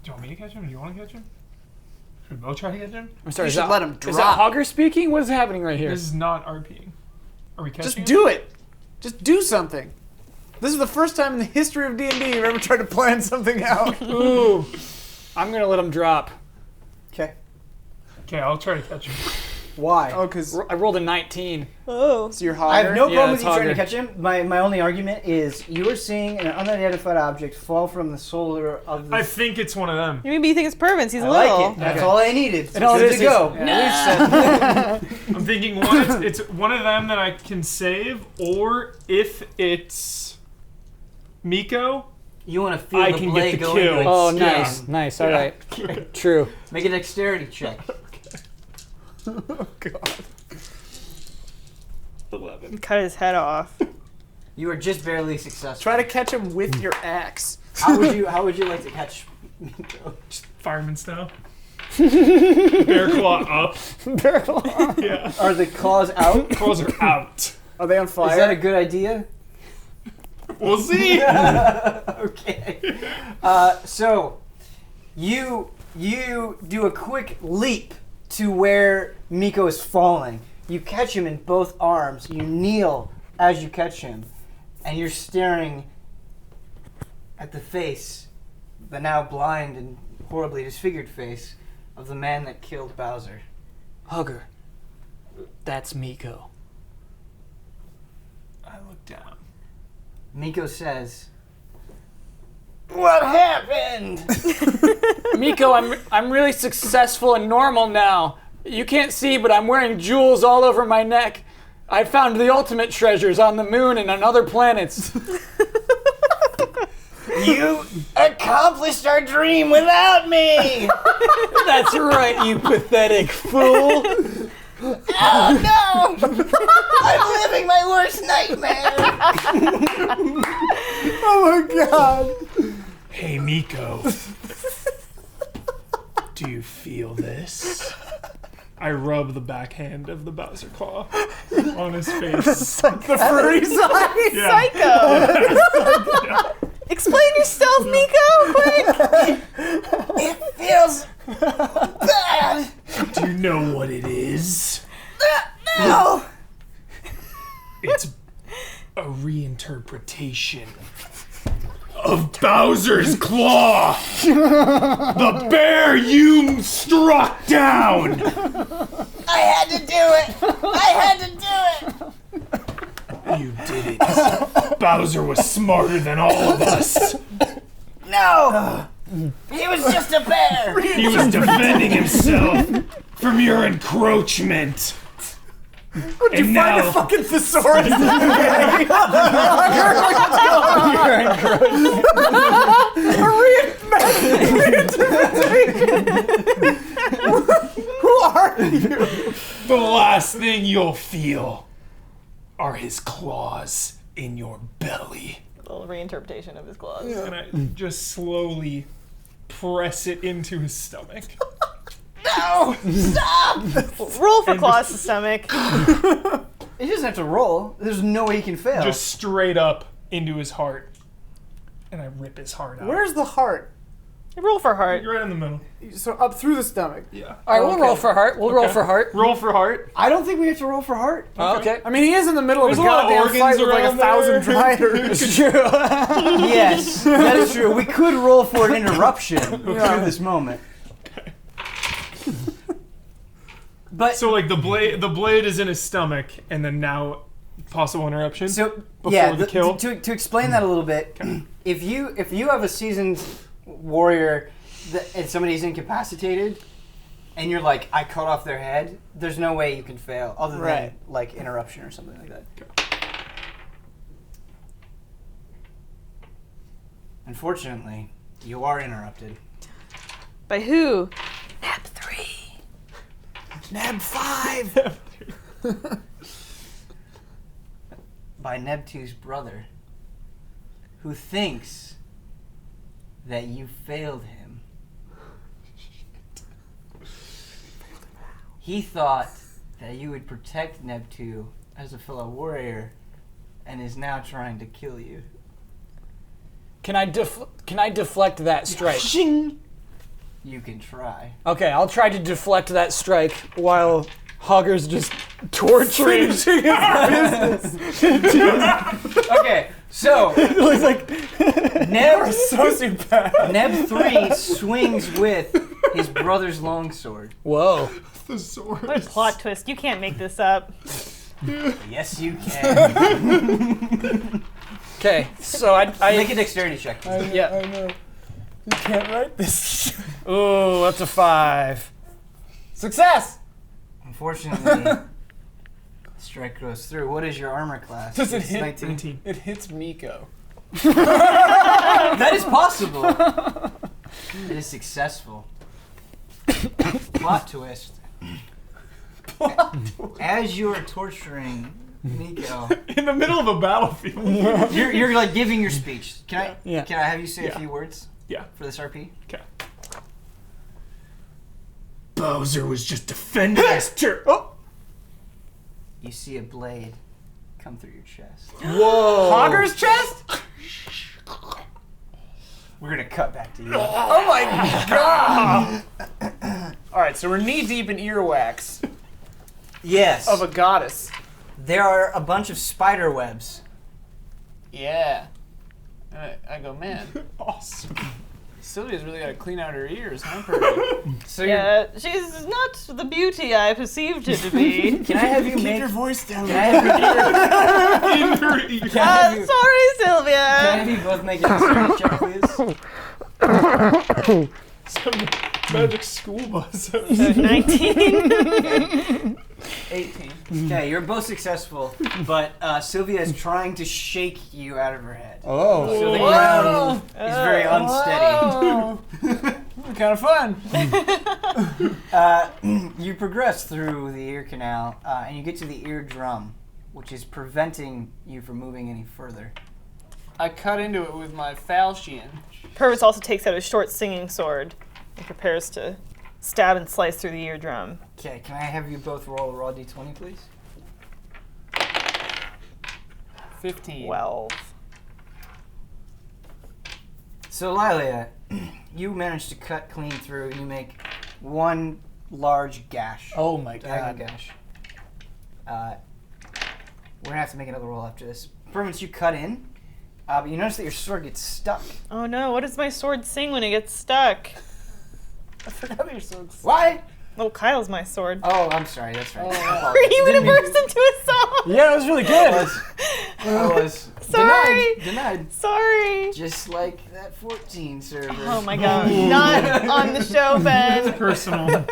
you want me to catch him? Do you want to catch him? Should we both try to catch him?
I'm sorry.
You
is
should
that,
let him
Is that
drop.
Hogger speaking? What is happening right here?
This is not RPing. Are we catching
Just
him?
do it. Just do something. This is the first time in the history of D&D you've ever tried to plan something out.
Ooh. I'm gonna let him drop.
Okay.
Okay, I'll try to catch him.
Why?
Oh, because
I rolled a 19.
Oh.
so you're
I have no
Yeah,
problem with
it's
you trying to
Hogger.
catch him. My only argument is you are seeing an unidentified object fall from the shoulder of the.
I think it's one of them.
Maybe you think it's Pervance. He's
I
little.
like it. That's all I needed.
And all
Good
it is
to go.
I'm thinking one. It's one of them that I can save, or if it's Miko,
You want to feel
I
the
can
blade
get the
go
kill.
into its
Oh,
skin.
nice. Nice. All right. True.
Make a dexterity check.
Oh God.
11.
Cut his head off.
You are just barely successful.
Try to catch him with your axe.
How would you like to catch Miko?
Fireman style. Bear claw up.
Barrel.
Yeah.
Are the claws out?
Claws are out.
Are they on
Is
fire?
that a good idea?
We'll see.
Okay. So you do a quick leap to where Miko is falling. You catch him in both arms. You kneel as you catch him, and you're staring at the face, the now blind and horribly disfigured face of the man that killed Bowser.
Hugger. That's Miko.
I look down.
Miko says,
What happened? Miko, I'm really successful and normal now. You can't see, but I'm wearing jewels all over my neck. I found the ultimate treasures on the moon and on other planets.
"You accomplished our dream without me!"
That's right, you pathetic fool.
"Oh no! I'm living my worst nightmare!"
Oh my god.
Hey, Miko. Do you feel this? I rub the backhand of the Bowser Claw on his face.
The furry side.
Yeah.
Psycho! Explain yourself, Miko, quick!
It feels bad!
Do you know what it is?
No!
It's a reinterpretation of Bowser's Claw! The bear you struck down!
I had to do it! I had to do it!
You did it. Bowser was smarter than all of us.
No! He was just a bear!
He was defending himself from your encroachment. And now,
Fucking thesaurus. Who are you?
the last thing you'll feel are his claws in your belly.
A little reinterpretation of his claws.
And I just slowly press it into his stomach.
No! Stop!
Roll for claws to stomach.
He doesn't have to roll. There's no way he can fail.
Just straight up into his heart. And I rip his heart out.
Where's the heart?
Roll for heart.
Right in the middle.
So up through the stomach.
Yeah.
All right, we'll roll for heart. We'll roll
Okay.
for heart.
Roll for heart.
I don't think we have to roll for heart.
Oh, okay.
I mean, he is in the middle
There's
of
a
a
lot of
goddamn
organs
fight with like
around
1,000
there.
Driders.
It's true.
Yes, that is true. We could roll for an interruption through this moment. But
So like the blade is in his stomach, and then now possible interruption.
so
before the kill?
To explain that a little bit, if you have a seasoned warrior and somebody's incapacitated, and you're like, I cut off their head, there's no way you can fail other than
Right.
like interruption or something like that. Unfortunately, you are interrupted.
By who? Nap 3.
Neb 5! By Neb 2's brother, who thinks that you failed him. He thought that you would protect Neb 2 as a fellow warrior, and is now trying to kill you.
Can I deflect that strike?
You can try.
Okay, I'll try to deflect that strike while Hogger's just torturing his business.
Okay, so
Looks like
Neb
Sociopath.
Neb 3 swings with his brother's longsword.
whoa.
What a plot twist. You can't make this up.
Yes, you can.
Okay, so I
Make a dexterity check.
yeah.
I know. You can't write this.
Ooh, that's a 5.
Success!
Unfortunately, the strike goes through. What is your armor class?
Does it
It's
hit?
19.
It hits Miko.
That is possible. It is successful. Plot twist. As you are torturing Miko,
in the middle of a battlefield.
you're like giving your speech. Can
Yeah.
I have you say
Yeah.
a few words
Yeah.
for this RP?
Okay. Bowser was just defending his turn. Oh.
You see a blade come through your chest.
Whoa.
Hogger's chest?
We're gonna cut back to you.
Oh my god! Alright, so we're knee deep in earwax
Yes.
of a goddess.
There are a bunch of spider webs.
Yeah. I go, man.
Awesome.
Sylvia's really got to clean out her ears, huh, Purdy?
So
Yeah, she's not the beauty I perceived her to be.
can I have you
Keep
make?
your voice down.
Can I have you, can I have you,
Sorry,
can I have
Sylvia.
you both make a dexterity check, please?
Some magic school bus.
So 19.
18. Okay, you're both successful, but Sylvia is trying to shake you out of her head.
Oh.
So the ground is very unsteady.
Kind of fun.
You progress through the ear canal, and you get to the eardrum, which is preventing you from moving any further.
I cut into it with my falchion.
Purvis also takes out a short singing sword and prepares to stab and slice through the eardrum.
Okay, can I have you both roll a raw d20, please?
15.
12.
So, Lilia, you managed to cut clean through, and you make one large gash.
Oh my
Diagonal
god.
gash. We're gonna have to make another roll after this. Permits you cut in, but you notice that your sword gets stuck.
Oh no, what does my sword sing when it gets stuck?
I forgot your sword's.
Why?
Oh, Kyle's my sword.
Oh, I'm sorry. That's right.
Oh,
I
yeah.
apologize.
Are you
Didn't
gonna
mean
burst into a song?
Yeah, that was really good.
I was
Sorry.
denied.
Sorry.
Just like that 14 server.
Oh my god. Not on the show, Ben.
Personal.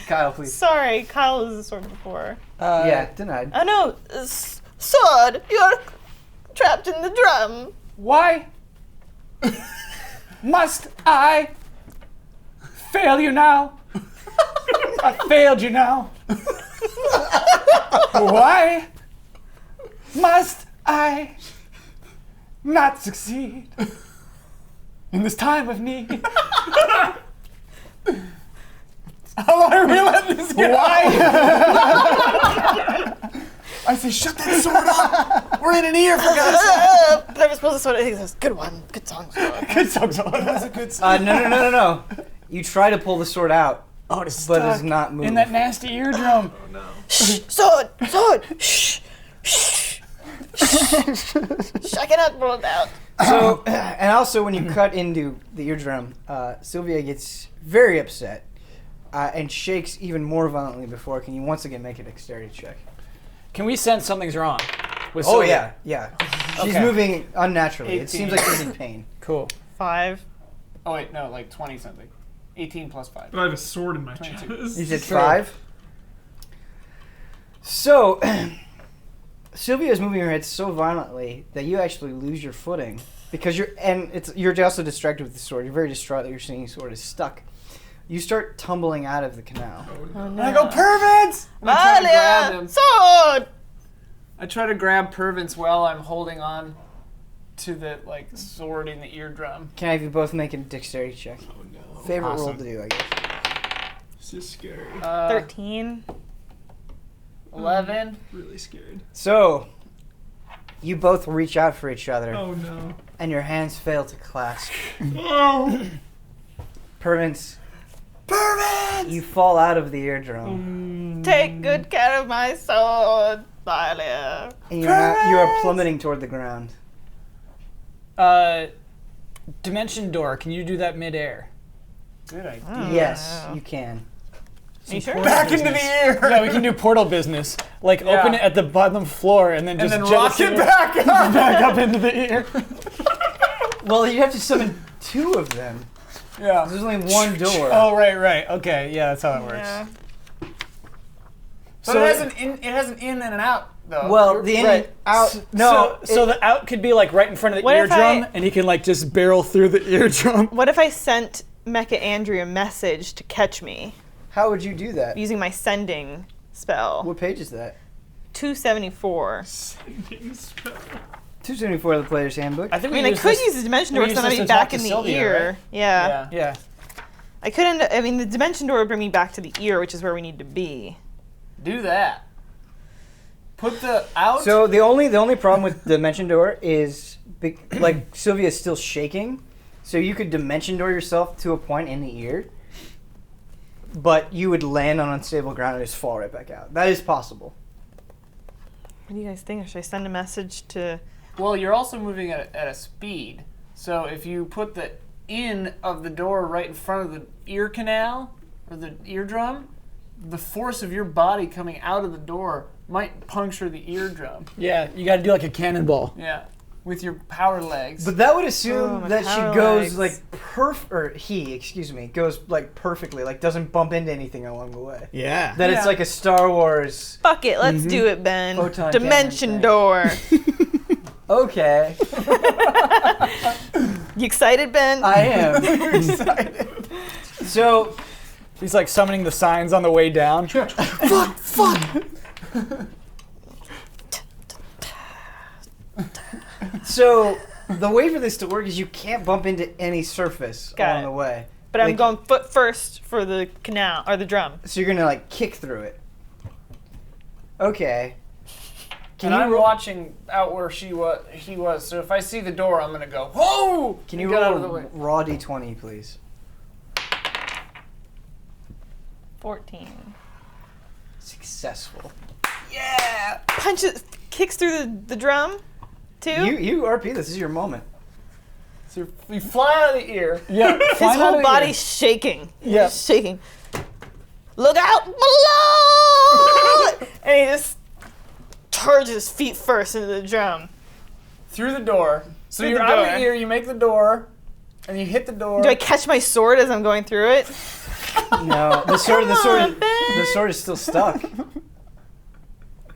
Kyle, please.
Sorry, Kyle was the sword before.
Yeah, denied.
Oh no, sword, you're trapped in the drum.
Why must I fail you now? I failed you now. Why must I not succeed in this time of need? How long are we letting this go? Why? I say, shut that sword up! We're in an ear, for God's sake!
Purvis pulls the sword and he says, good one, good song, sword.
Good song, That was a good song.
No. You try to pull the sword out,
Oh, it's
but it's
stuck
not moving.
in that nasty eardrum.
Shh, sword, shh, shh, shh. I cannot pull it out.
So, and also when you cut into the eardrum, Sylvia gets very upset and shakes even more violently before. Can you once again make a dexterity check?
Can we sense something's wrong? With
Oh,
Sylvia?
yeah. She's
Okay.
moving unnaturally. It
18.
seems like she's in pain.
Cool.
5.
Oh, wait, no, like 20 something. 18 plus 5.
But I have a sword in my
22.
chest.
You said
Sure.
5? So, Sylvia is moving her head so violently that you actually lose your footing because you're also distracted with the sword. You're very distraught that your singing sword is stuck. You start tumbling out of the canal.
Oh no.
I go, Pervins!
I'm gonna try to grab
Valia,
him.
sword!
I try to grab Purvins while I'm holding on to the sword in the eardrum.
Can I have you both make a dexterity check?
Oh no.
Favorite roll
Awesome.
to do, I guess.
This is scary.
13.
11.
Really scared.
So, you both reach out for each other,
Oh no.
and your hands fail to clasp.
Oh.
Pervins, you fall out of the eardrum,
Take good care of my sword, Valia.
and you are plummeting toward the ground.
Dimension door, can you do that midair?
Good idea.
Oh,
Yes,
no.
you can.
Are you sure?
Back into the ear! Yeah, we can do portal business. Like, open
Yeah.
it at the bottom floor and then just
then
jettison
rocket
back up! back up into the ear.
Well, you have to summon 2 of them.
Yeah.
There's only one door.
Oh, right. Okay, yeah, that's how it works.
Yeah.
But
So-
it has an in and an out, though.
Well, the in
Right.
out. No,
So the out could be like right in front of the
What if
eardrum,
I-
and he can like just barrel through the eardrum.
What if I sent Mecha Andrew a message to catch me
how would you do that?
using my sending spell?
What page is that?
274.
Sending spell.
274 of the Player's Handbook.
I think
I mean, I could use the dimension door,
we
so then
use
I'd
this
be
to talk
back in
to
the
Sylvia,
ear.
right?
Yeah.
Yeah.
I couldn't. I mean, the dimension door would bring me back to the ear, which is where we need to be.
Do that. Put the out.
So the only problem with Dimension Door is like Sylvia's still shaking, so you could Dimension Door yourself to a point in the ear, but you would land on unstable ground and just fall right back out. That is possible.
What do you guys think? Or should I send a message to?
Well, you're also moving at a speed. So if you put the in of the door right in front of the ear canal or the eardrum, the force of your body coming out of the door might puncture the eardrum.
Yeah, you got to do like a cannonball.
Yeah, with your power legs.
But that would assume
my
that she
power
goes
legs.
like goes like perfectly, like doesn't bump into anything along the way.
Yeah.
That it's
Yeah.
like a Star Wars.
Fuck it, let's do it, Ben.
Photon
Dimension
cannon thing.
door.
Okay,
You excited, Ben?
I am excited. So,
He's like summoning the signs on the way down.
so the way for this to work is you can't bump into any surface
Got
along
it.
the way.
but I'm
like-
going foot first for the canal or the drum.
So you're gonna like kick through it. Okay. Can
and
you
I'm
roll?
watching out where he was. So if I see the door, I'm gonna go, whoa!
Can
and
you
get out
roll
of the way?
raw d20, please?
14.
Successful.
Yeah!
Punches, kicks through the drum, too.
You RP. This is your moment.
So you fly out of the ear.
Yeah.
His whole body's shaking.
Yeah.
He's shaking. Look out below! And he just charges feet first into the drum.
Through the door. So
Through
you're
the
out of
door.
the ear, you make the door, and you hit the door.
Do I catch my sword as I'm going through it?
No, the sword is still stuck.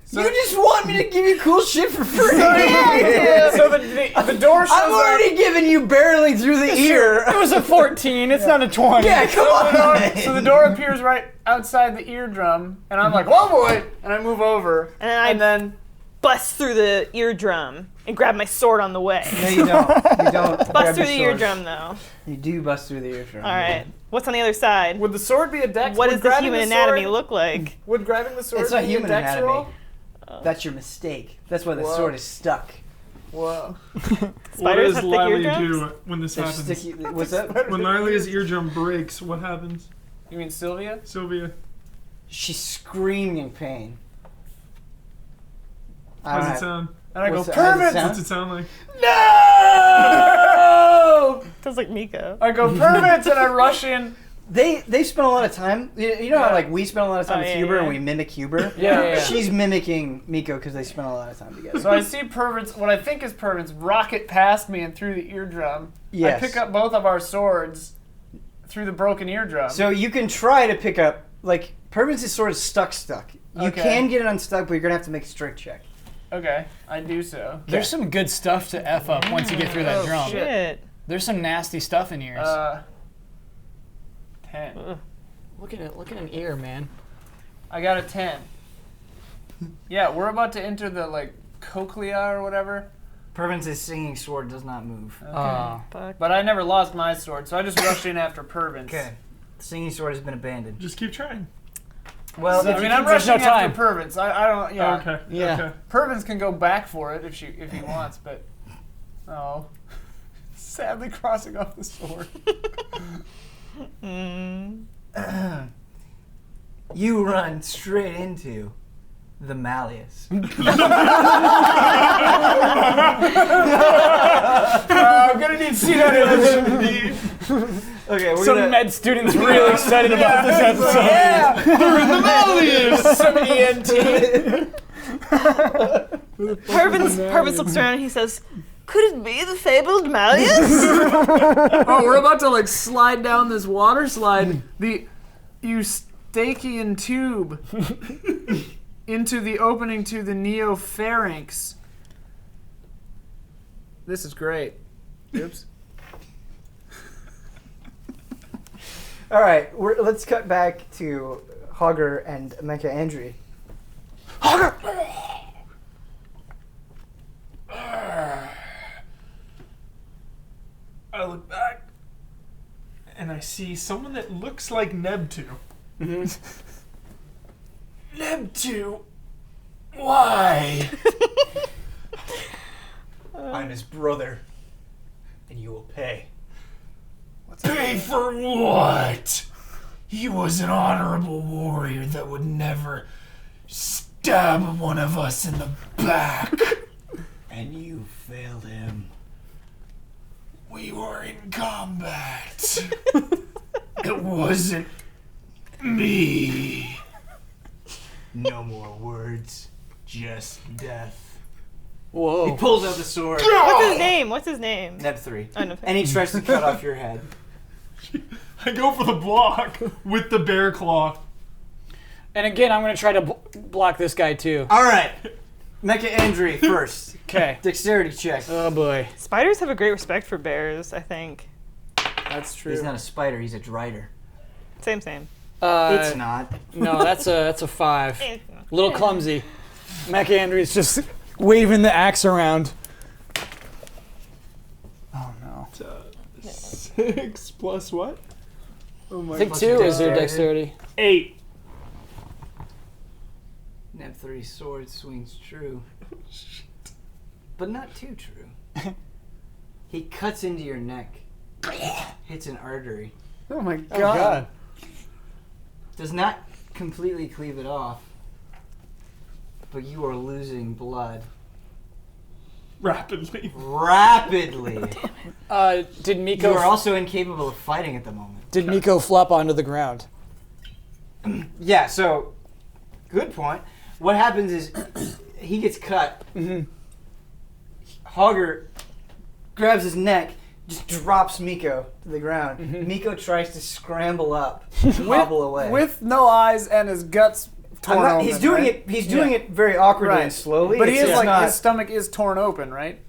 So-
you just want me to give you cool shit for free.
So the door shows
I'm already giving you barely through the ear.
It was a 14. It's not a 20.
Yeah, come on.
So the door appears right outside the eardrum, and I'm like, whoa, boy! And I move over,
And then bust through the eardrum and grab my sword on the way.
No, you don't. You don't.
Bust
grab
through
your
the
sword.
eardrum, though.
You do bust through the eardrum.
All right. What's on the other side?
would the sword be a dex?
What
would
does the
grabbing
human
sword-
anatomy look like?
Would grabbing the sword
It's not
be
human
a dex
anatomy.
roll?
That's your mistake. That's why the
Whoa.
sword is stuck.
Whoa.
What
Spiders
does
have thick
Lily
eardrums?
do when this
They're
happens?
sticky. What's that?
When Lily's eardrum breaks, what happens?
You mean Sylvia?
Sylvia,
She's screaming in pain.
how does
Alright.
it sound?
And I go,
What's that- how does it
pervert!
sound?
What's it sound like?
No!
Sounds like Miko.
I go, pervert! And I rush in.
They spend a lot of time. You know how
Yeah.
like we spend a lot of time
Oh,
with
yeah,
Huber and
yeah.
we mimic Huber.
Yeah.
She's mimicking Miko because they spend a lot of time together.
So I see perverts, what I think is perverts, rocket past me and through the eardrum.
Yes.
I pick up both of our swords through the broken eardrum.
So you can try to pick up like Pervin's sword is stuck. You
Okay.
can get it unstuck, but you're gonna have to make a strength check.
Okay, I do so.
There's some good stuff to F up once you get through that
Oh,
drum.
shit.
Shit.
There's some nasty stuff in yours.
10.
Look at an ear, man.
I got a 10. Yeah, we're about to enter the, like, cochlea or whatever.
Pervin's singing sword does not move.
Oh.
Fuck.
But I never lost my sword, so I just rushed in after Pervins.
Okay. The singing sword has been abandoned.
Just keep trying.
Well,
I mean, I'm
there's
rushing
no
after
time.
Pervins. I don't, yeah.
Okay.
Yeah.
Okay.
Pervins can go back for it if he wants, but oh, sadly crossing off the sword.
you run straight into the Malleus.
I'm gonna need CW.
Okay, we're
Some
gonna.
med students really excited about this episode.
Yeah, some ENT.
Purvis looks around and he says, "Could it be the fabled Malleus?"
Oh, we're about to like slide down this water slide. The Eustachian tube into the opening to the neopharynx. This is great. Oops.
All right, let's cut back to Hogger and Mecha Andrew.
I look back and I see someone that looks like Nebtu. Nebtu? Why?
I'm his brother, and you will pay.
Pay for what? He was an honorable warrior that would never stab one of us in the back.
And you failed him.
We were in combat. It wasn't me.
No more words, just death.
Whoa.
He pulls out the sword.
What's his name?
Neb 3.
Oh, no.
And he tries to cut off your head.
I go for the block with the bear claw.
And again, I'm going to try to block this guy too.
All right. Mecha Andre first.
Okay.
Dexterity check.
Oh boy.
Spiders have a great respect for bears, I think.
That's true.
He's not a spider, he's a Drider.
Same.
It's not.
No, that's a 5. A little clumsy. Mecha Andrew's just waving the axe around. Oh no.
6 plus what? Oh my
I think
Plus
2
your
is your
dexterity.
dexterity.
8.
Neb 3's sword swings true. But not too true. He cuts into your neck. Hits an artery.
Oh my
Oh
god.
god.
Does not completely cleave it off. But you are losing blood.
Rapidly.
Rapidly.
Did Miko
You are also incapable of fighting at the moment.
did Miko flop onto the ground?
Yeah, so good point. What happens is he gets cut. Hogger grabs his neck, just drops Miko to the ground. Miko tries to scramble up, hobble away.
With no eyes and his guts torn open.
He's doing
right?
it. He's doing it very awkwardly and slowly.
But he
It's
is like
not-
his stomach is torn open, right?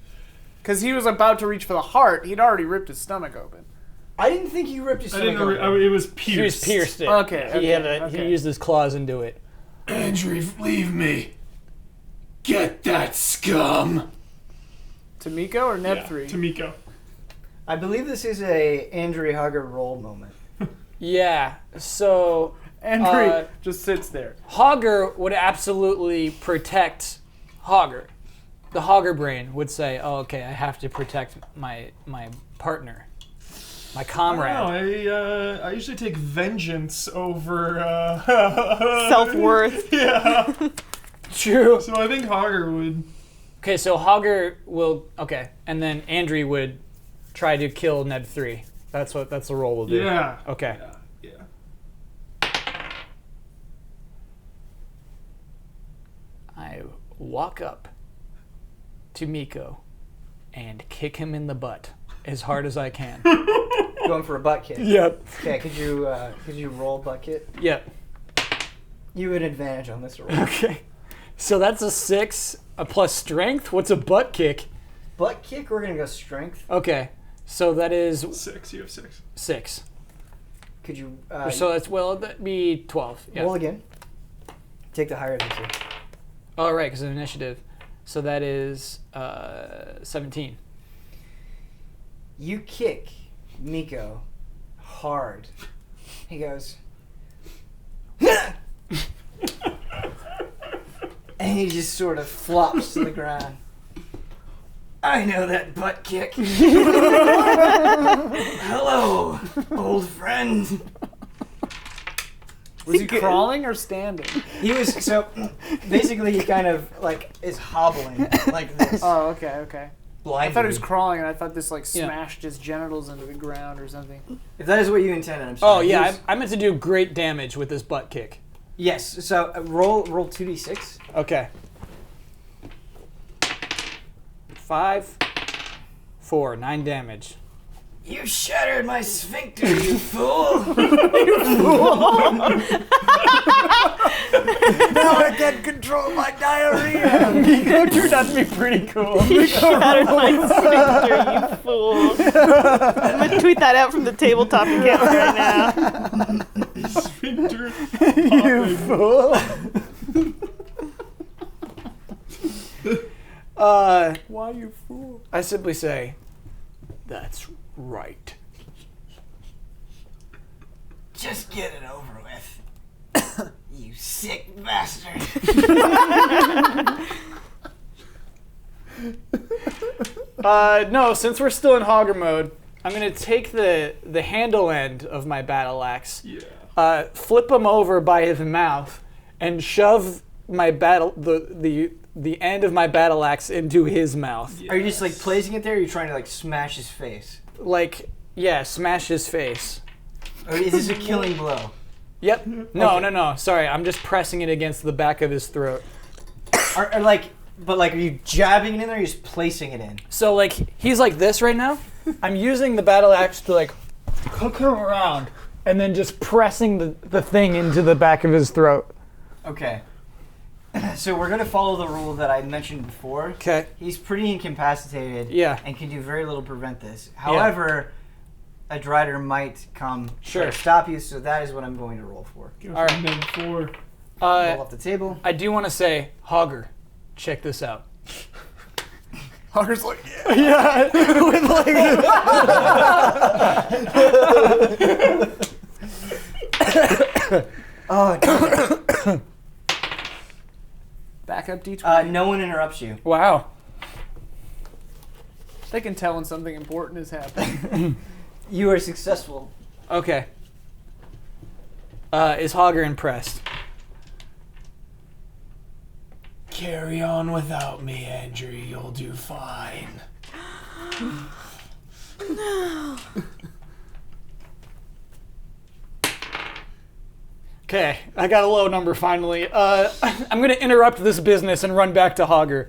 Because he was about to reach for the heart. He'd already ripped his stomach open.
I didn't think he ripped his
I
stomach
didn't know.
open.
It was pierced.
He was pierced it.
Okay,
He used his claws into it.
Andrew, leave me. Get that scum.
To Miko or Neb 3?
To Miko.
I believe this is a Andrew Hogger roll moment.
Yeah. So
Andrew just sits there.
Hogger would absolutely protect Hogger. The Hogger brain would say, "Oh, okay, I have to protect my partner, my comrade."
I usually take vengeance over
Self-worth.
Yeah.
True.
So I think Hogger would.
Okay, so Hogger will. Okay, and then Andrew would try to kill Neb 3. That's the role we'll do.
Yeah.
Okay.
Yeah.
I walk up to Miko and kick him in the butt as hard as I can.
Going for a butt kick.
Yep.
Okay, could you roll butt kick?
Yep.
You had advantage on this roll.
Okay. So that's a 6, a plus strength. What's a butt kick?
Butt kick, we're gonna go strength.
Okay. So that is
6. You have 6.
6.
Could you
So that's that'd be 12. Yeah.
roll again? Take the higher of the two.
Oh, right, because of initiative. So that is 17.
You kick Miko hard. He goes, and he just sort of flops to the ground. I know that butt kick. Hello, old friend.
Was he crawling or standing?
He was, so basically he kind of like is hobbling like this.
Oh, okay.
Blindly.
I thought he was crawling, and I thought this like smashed his genitals into the ground or something.
If that is what you intended, I'm sorry.
Oh, yeah,
He was-
I meant to do great damage with this butt kick.
Yes, so roll 2d6.
Okay. 5, 4, 9 damage.
You shattered my sphincter, you fool! Now I can't control my diarrhea!
Miko turned out to be pretty cool.
Shattered my sphincter, you fool. I'm gonna tweet that out from the tabletop account right now.
Sphincter.
You fool.
Why you fool?
I simply say, that's right.
Just get it over with. You sick bastard.
No, since we're still in Hogger mode, I'm going to take the handle end of my battle axe, flip him over by his mouth, and shove my the end of my battle axe into his mouth.
Are you just like placing it there, or are you trying to like smash his face?
smash his face.
Or is this a killing blow?
Yep. No. Sorry, I'm just pressing it against the back of his throat.
Are you jabbing it in there, or are you just placing it in?
So, he's like this right now. I'm using the battle axe to, hook him around and then just pressing the thing into the back of his throat.
Okay. So we're going to follow the rule that I mentioned before.
Okay.
He's pretty incapacitated.
Yeah.
And can do very little to prevent this. However, a Drider might come to stop you, so that is what I'm going to roll for.
All right. Neb 4.
Roll off the table.
I do want to say, Hogger, check this out.
Hogger's like,
Yeah.
Oh,
back up D20.
no one interrupts you.
Wow.
They can tell when something important is happening.
You are successful.
Okay. Is Hogger impressed?
Carry on without me, Andrew. You'll do fine.
Okay, I got a low number finally. I'm going to interrupt this business and run back to Hogger.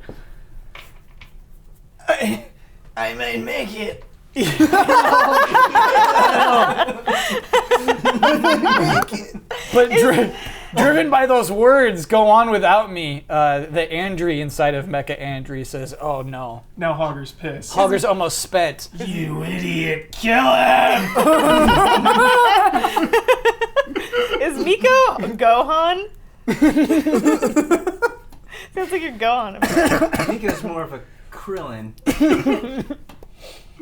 I may make it.
But driven by those words, go on without me, the Andry inside of Mecha Andry says, oh no.
Now Hogger's pissed.
Hogger's almost spent.
You idiot. Kill him!
Is Miko Gohan? Sounds like you're Gohan.
I think it's more of a Krillin.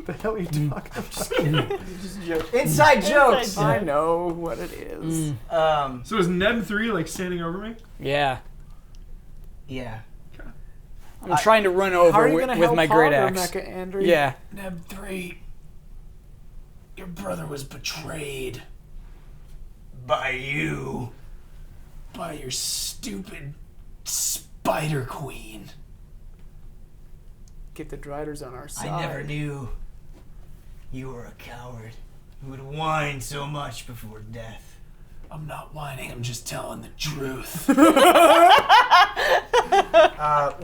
The hell are you talking about?
Just joke. Inside jokes.
I know what it is.
So is Neb 3 standing over me?
Yeah.
Yeah.
I'm trying to run over
How are you
with
gonna help
my great
Hogger,
axe.
Mecha Andrew?
Yeah.
Neb 3. Your brother was betrayed. By you. By your stupid Spider Queen.
Get the Driders on our side.
I never knew you were a coward who would whine so much before death. I'm not whining, I'm just telling the truth.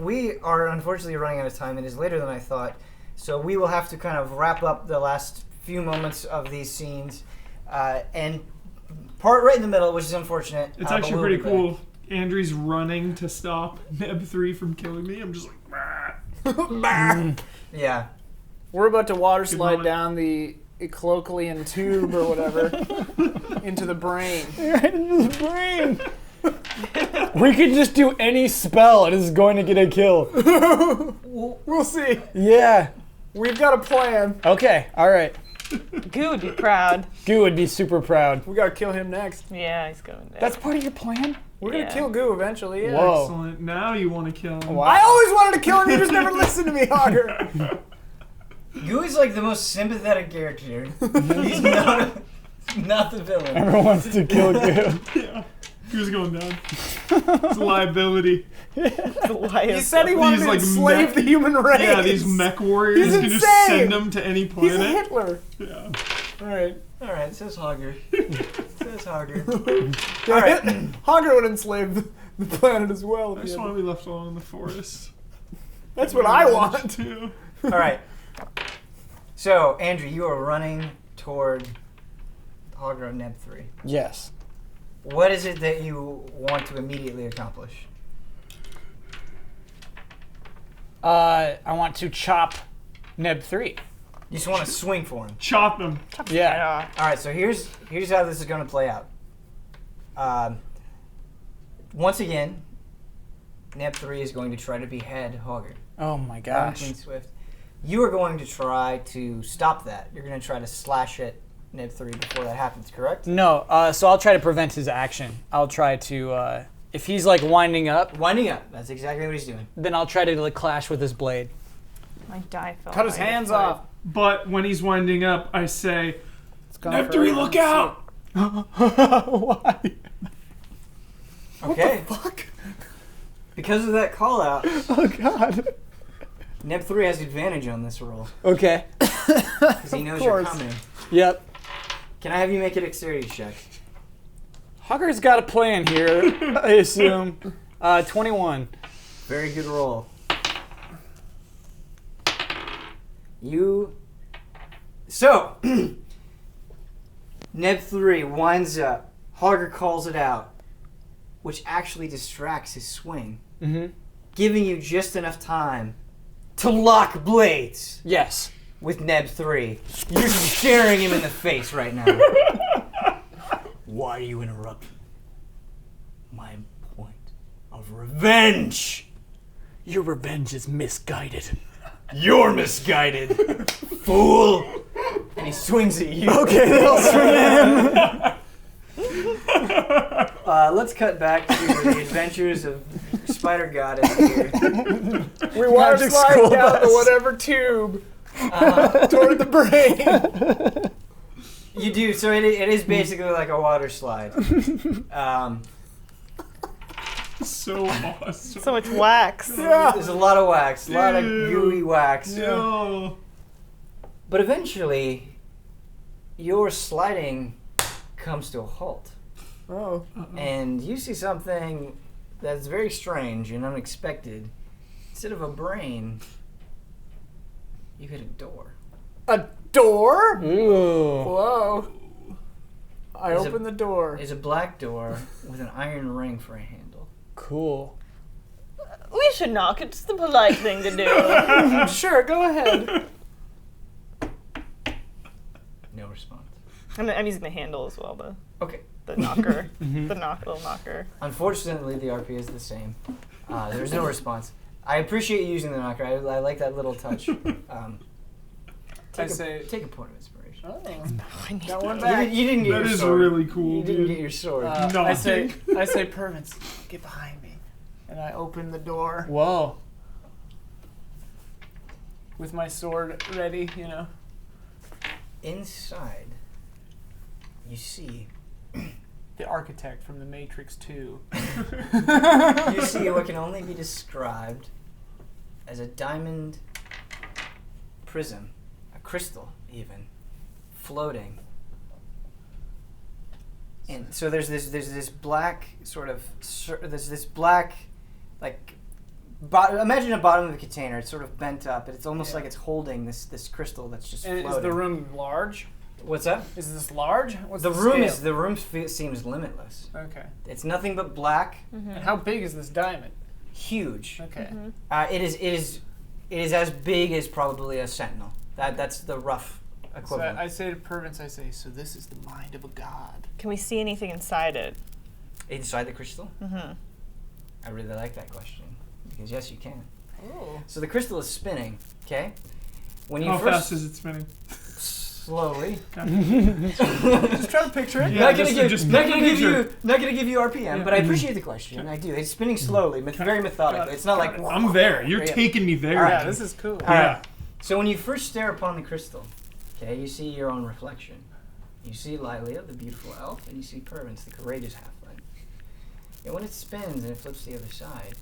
We are unfortunately running out of time. It is later than I thought. So we will have to kind of wrap up the last few moments of these scenes. And part right in the middle, which is unfortunate.
It's
but
actually
we'll
pretty
be back.
cool. Andrew's running to stop Neb 3 from killing me. I'm just like,
Yeah.
We're about to water
Good
slide
moment.
down the ecloquilian tube or whatever into the brain.
Right into the brain. We could just do any spell and it's going to get a kill.
We'll see.
Yeah.
We've got a plan.
Okay, alright.
Goo would be proud.
Goo would be super proud.
We gotta kill him next.
Yeah, he's going there.
That's part of your plan?
We're gonna
Yeah.
kill Goo eventually, yeah.
Whoa.
excellent. Now you want to kill him.
Wow.
I always wanted to kill him, you just never listened to me, Hogger.
Goo is like the most sympathetic character. He's not the villain.
Everyone wants to kill Goo.
Yeah. Who's going down? It's a liability.
He said he wanted
These,
to
like,
enslave
mech-
the human race.
Yeah, these mech warriors.
He's
You can just
insane.
send them to any
He's a
planet.
Hitler.
Yeah.
Alright, says Hogger. says Hogger.
All right. Hogger would enslave the planet as well.
I
if
just
he
want
had-
to be left alone in the forest.
That's what I want.
too.
Alright. So, Andrew, you are running toward Hogger and Neb 3.
Yes.
What is it that you want to immediately accomplish?
I want to chop Neb 3.
You just want to swing for him.
Chop them.
Yeah.
All right, so here's how this is going to play out. Once again, Neb 3 is going to try to behead Hogger.
Oh my gosh.
Queen Swift. You are going to try to stop that. You're going to try to slash at Neb 3 before that happens, correct?
No, so I'll try to prevent his action. I'll try to, if he's like winding up,
Winding up. That's exactly what he's doing.
then I'll try to like clash with his blade.
My die fell.
Cut his
by
hands
foot.
off.
But when he's winding up, I say,
It's gone
Neb
for
3,
everyone
look
to see.
out!
Why?
Okay.
Fuck.
Because of that call out,
Oh god.
Neb 3 has advantage on this roll
Okay.
because he knows you're coming.
Yep.
Can I have you make a dexterity check?
Hogger's got a plan here, I assume. 21.
Very good roll. So, Neb 3 winds up. Hogger calls it out, which actually distracts his swing, giving you just enough time to lock blades
Yes.
with Neb 3. You're staring him in the face right now. Why do you interrupt my point of revenge?
Your revenge is misguided.
You're misguided, fool! And he swings at you.
Okay, they'll swing him.
Let's cut back to the adventures of Spider Goddess here.
We want to
Magic
slide
school
down
bus.
the whatever tube toward the brain.
You do, so it is basically like a water slide.
So awesome.
So much wax.
There's a lot of wax, a lot of gooey wax.
No.
But eventually, your sliding comes to a halt.
Oh.
And you see something that's very strange and unexpected. Instead of a brain, you hit a door.
A door?
Ooh.
Whoa. I
There's
open the door.
It's a black door with an iron ring for a handle.
Cool.
We should knock. It's the polite thing to do.
Sure, go ahead.
No response.
I'm using the handle as well,
Okay.
the knocker, the little knocker.
Unfortunately, the RP is the same. There's no response. I appreciate you using the knocker. I like that little touch. Take a point of inspiration.
Got one
You,
back.
you didn't get
That
your
is
sword.
really cool,
You didn't
dude.
get your sword.
No,
I say, Pervins, get behind me. And I open the door
Whoa.
with my sword ready, you know.
Inside, you see
The architect from The Matrix 2.
you see what can only be described as a diamond prism, a crystal even, floating. And so there's this black sort of there's this black like imagine a bottom of a container. It's sort of bent up, and it's almost like it's holding this crystal that's just
And
floating.
is the room large?
What's that?
Is this large? What's
The
scale?
room seems limitless.
Okay.
It's nothing but black,
And how big is this diamond?
huge.
Okay.
It is as big as probably a sentinel. That's the rough
So
equivalent.
I say to Pervins, so this is the mind of a god.
Can we see anything inside it?
Inside the crystal? I really like that question because yes, you can.
Oh.
So the crystal is spinning. Okay. When you
How
first
fast is it spinning?
slowly.
Just try to picture it.
Yeah,
not gonna
just
give
picture.
you RPM, but I appreciate the question. I do. It's spinning slowly, very methodically. It's not like
I'm there. You're taking me there.
Yeah, this is cool.
Yeah.
So when you first stare upon the crystal, okay, you see your own reflection. You see Lilia, the beautiful elf, and you see Pervins, the courageous halfling. And when it spins and it flips to the other side,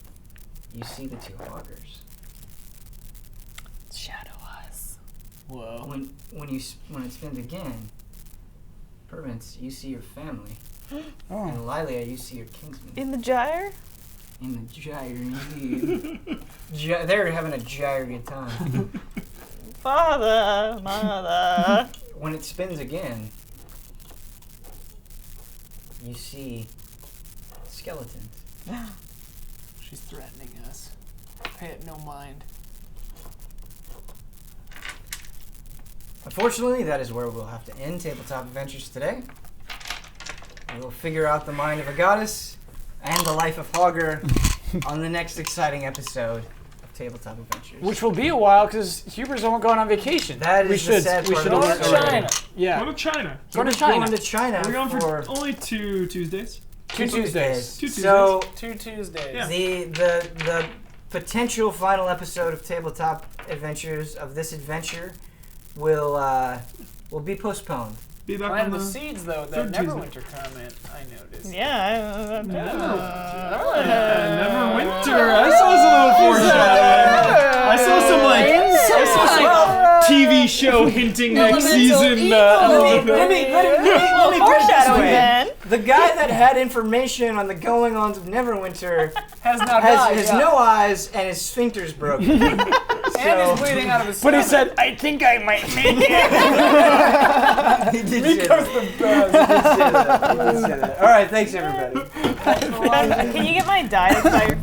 you see the two hoggers.
Shadow us.
Whoa.
When it spins again, Pervins, you see your family. And Lilia, you see your kinsmen.
In the gyre?
In the gyre, indeed. They're having a gyre good time.
Father, mother.
When it spins again, you see skeletons.
She's threatening us. Pay it no mind.
Unfortunately, that is where we'll have to end Tabletop Adventures today. We will figure out the mind of a goddess and the life of Hogger on the next exciting episode of Tabletop Adventures.
Which will be a while because Huber's only going on vacation.
That is the sad
we
part
should
of the
alert
story.
China.
Go
Yeah.
to China.
Going to
Huber's
China.
Going to China
We're going
for
for only 2 Tuesdays.
2 Tuesdays.
2 Tuesdays.
So
2 Tuesdays.
Yeah.
the potential final episode of Tabletop Adventures of this adventure will be postponed.
Be back
Plant
on
the
the
seeds, though, that
third Tuesday.
Neverwinter comment, I noticed.
Yeah.
Neverwinter. I saw some little foreshadowing. I saw saw some TV show hinting next season.
Let me
Foreshadowing then.
The guy that had information on the going-ons of Neverwinter
Has now died.
has no eyes and his sphincter's broken.
And is bleeding out of his
But he
stomach.
said, I think I might make it.
He did say that. He did say that. All right, thanks everybody.
Can you get my die to expire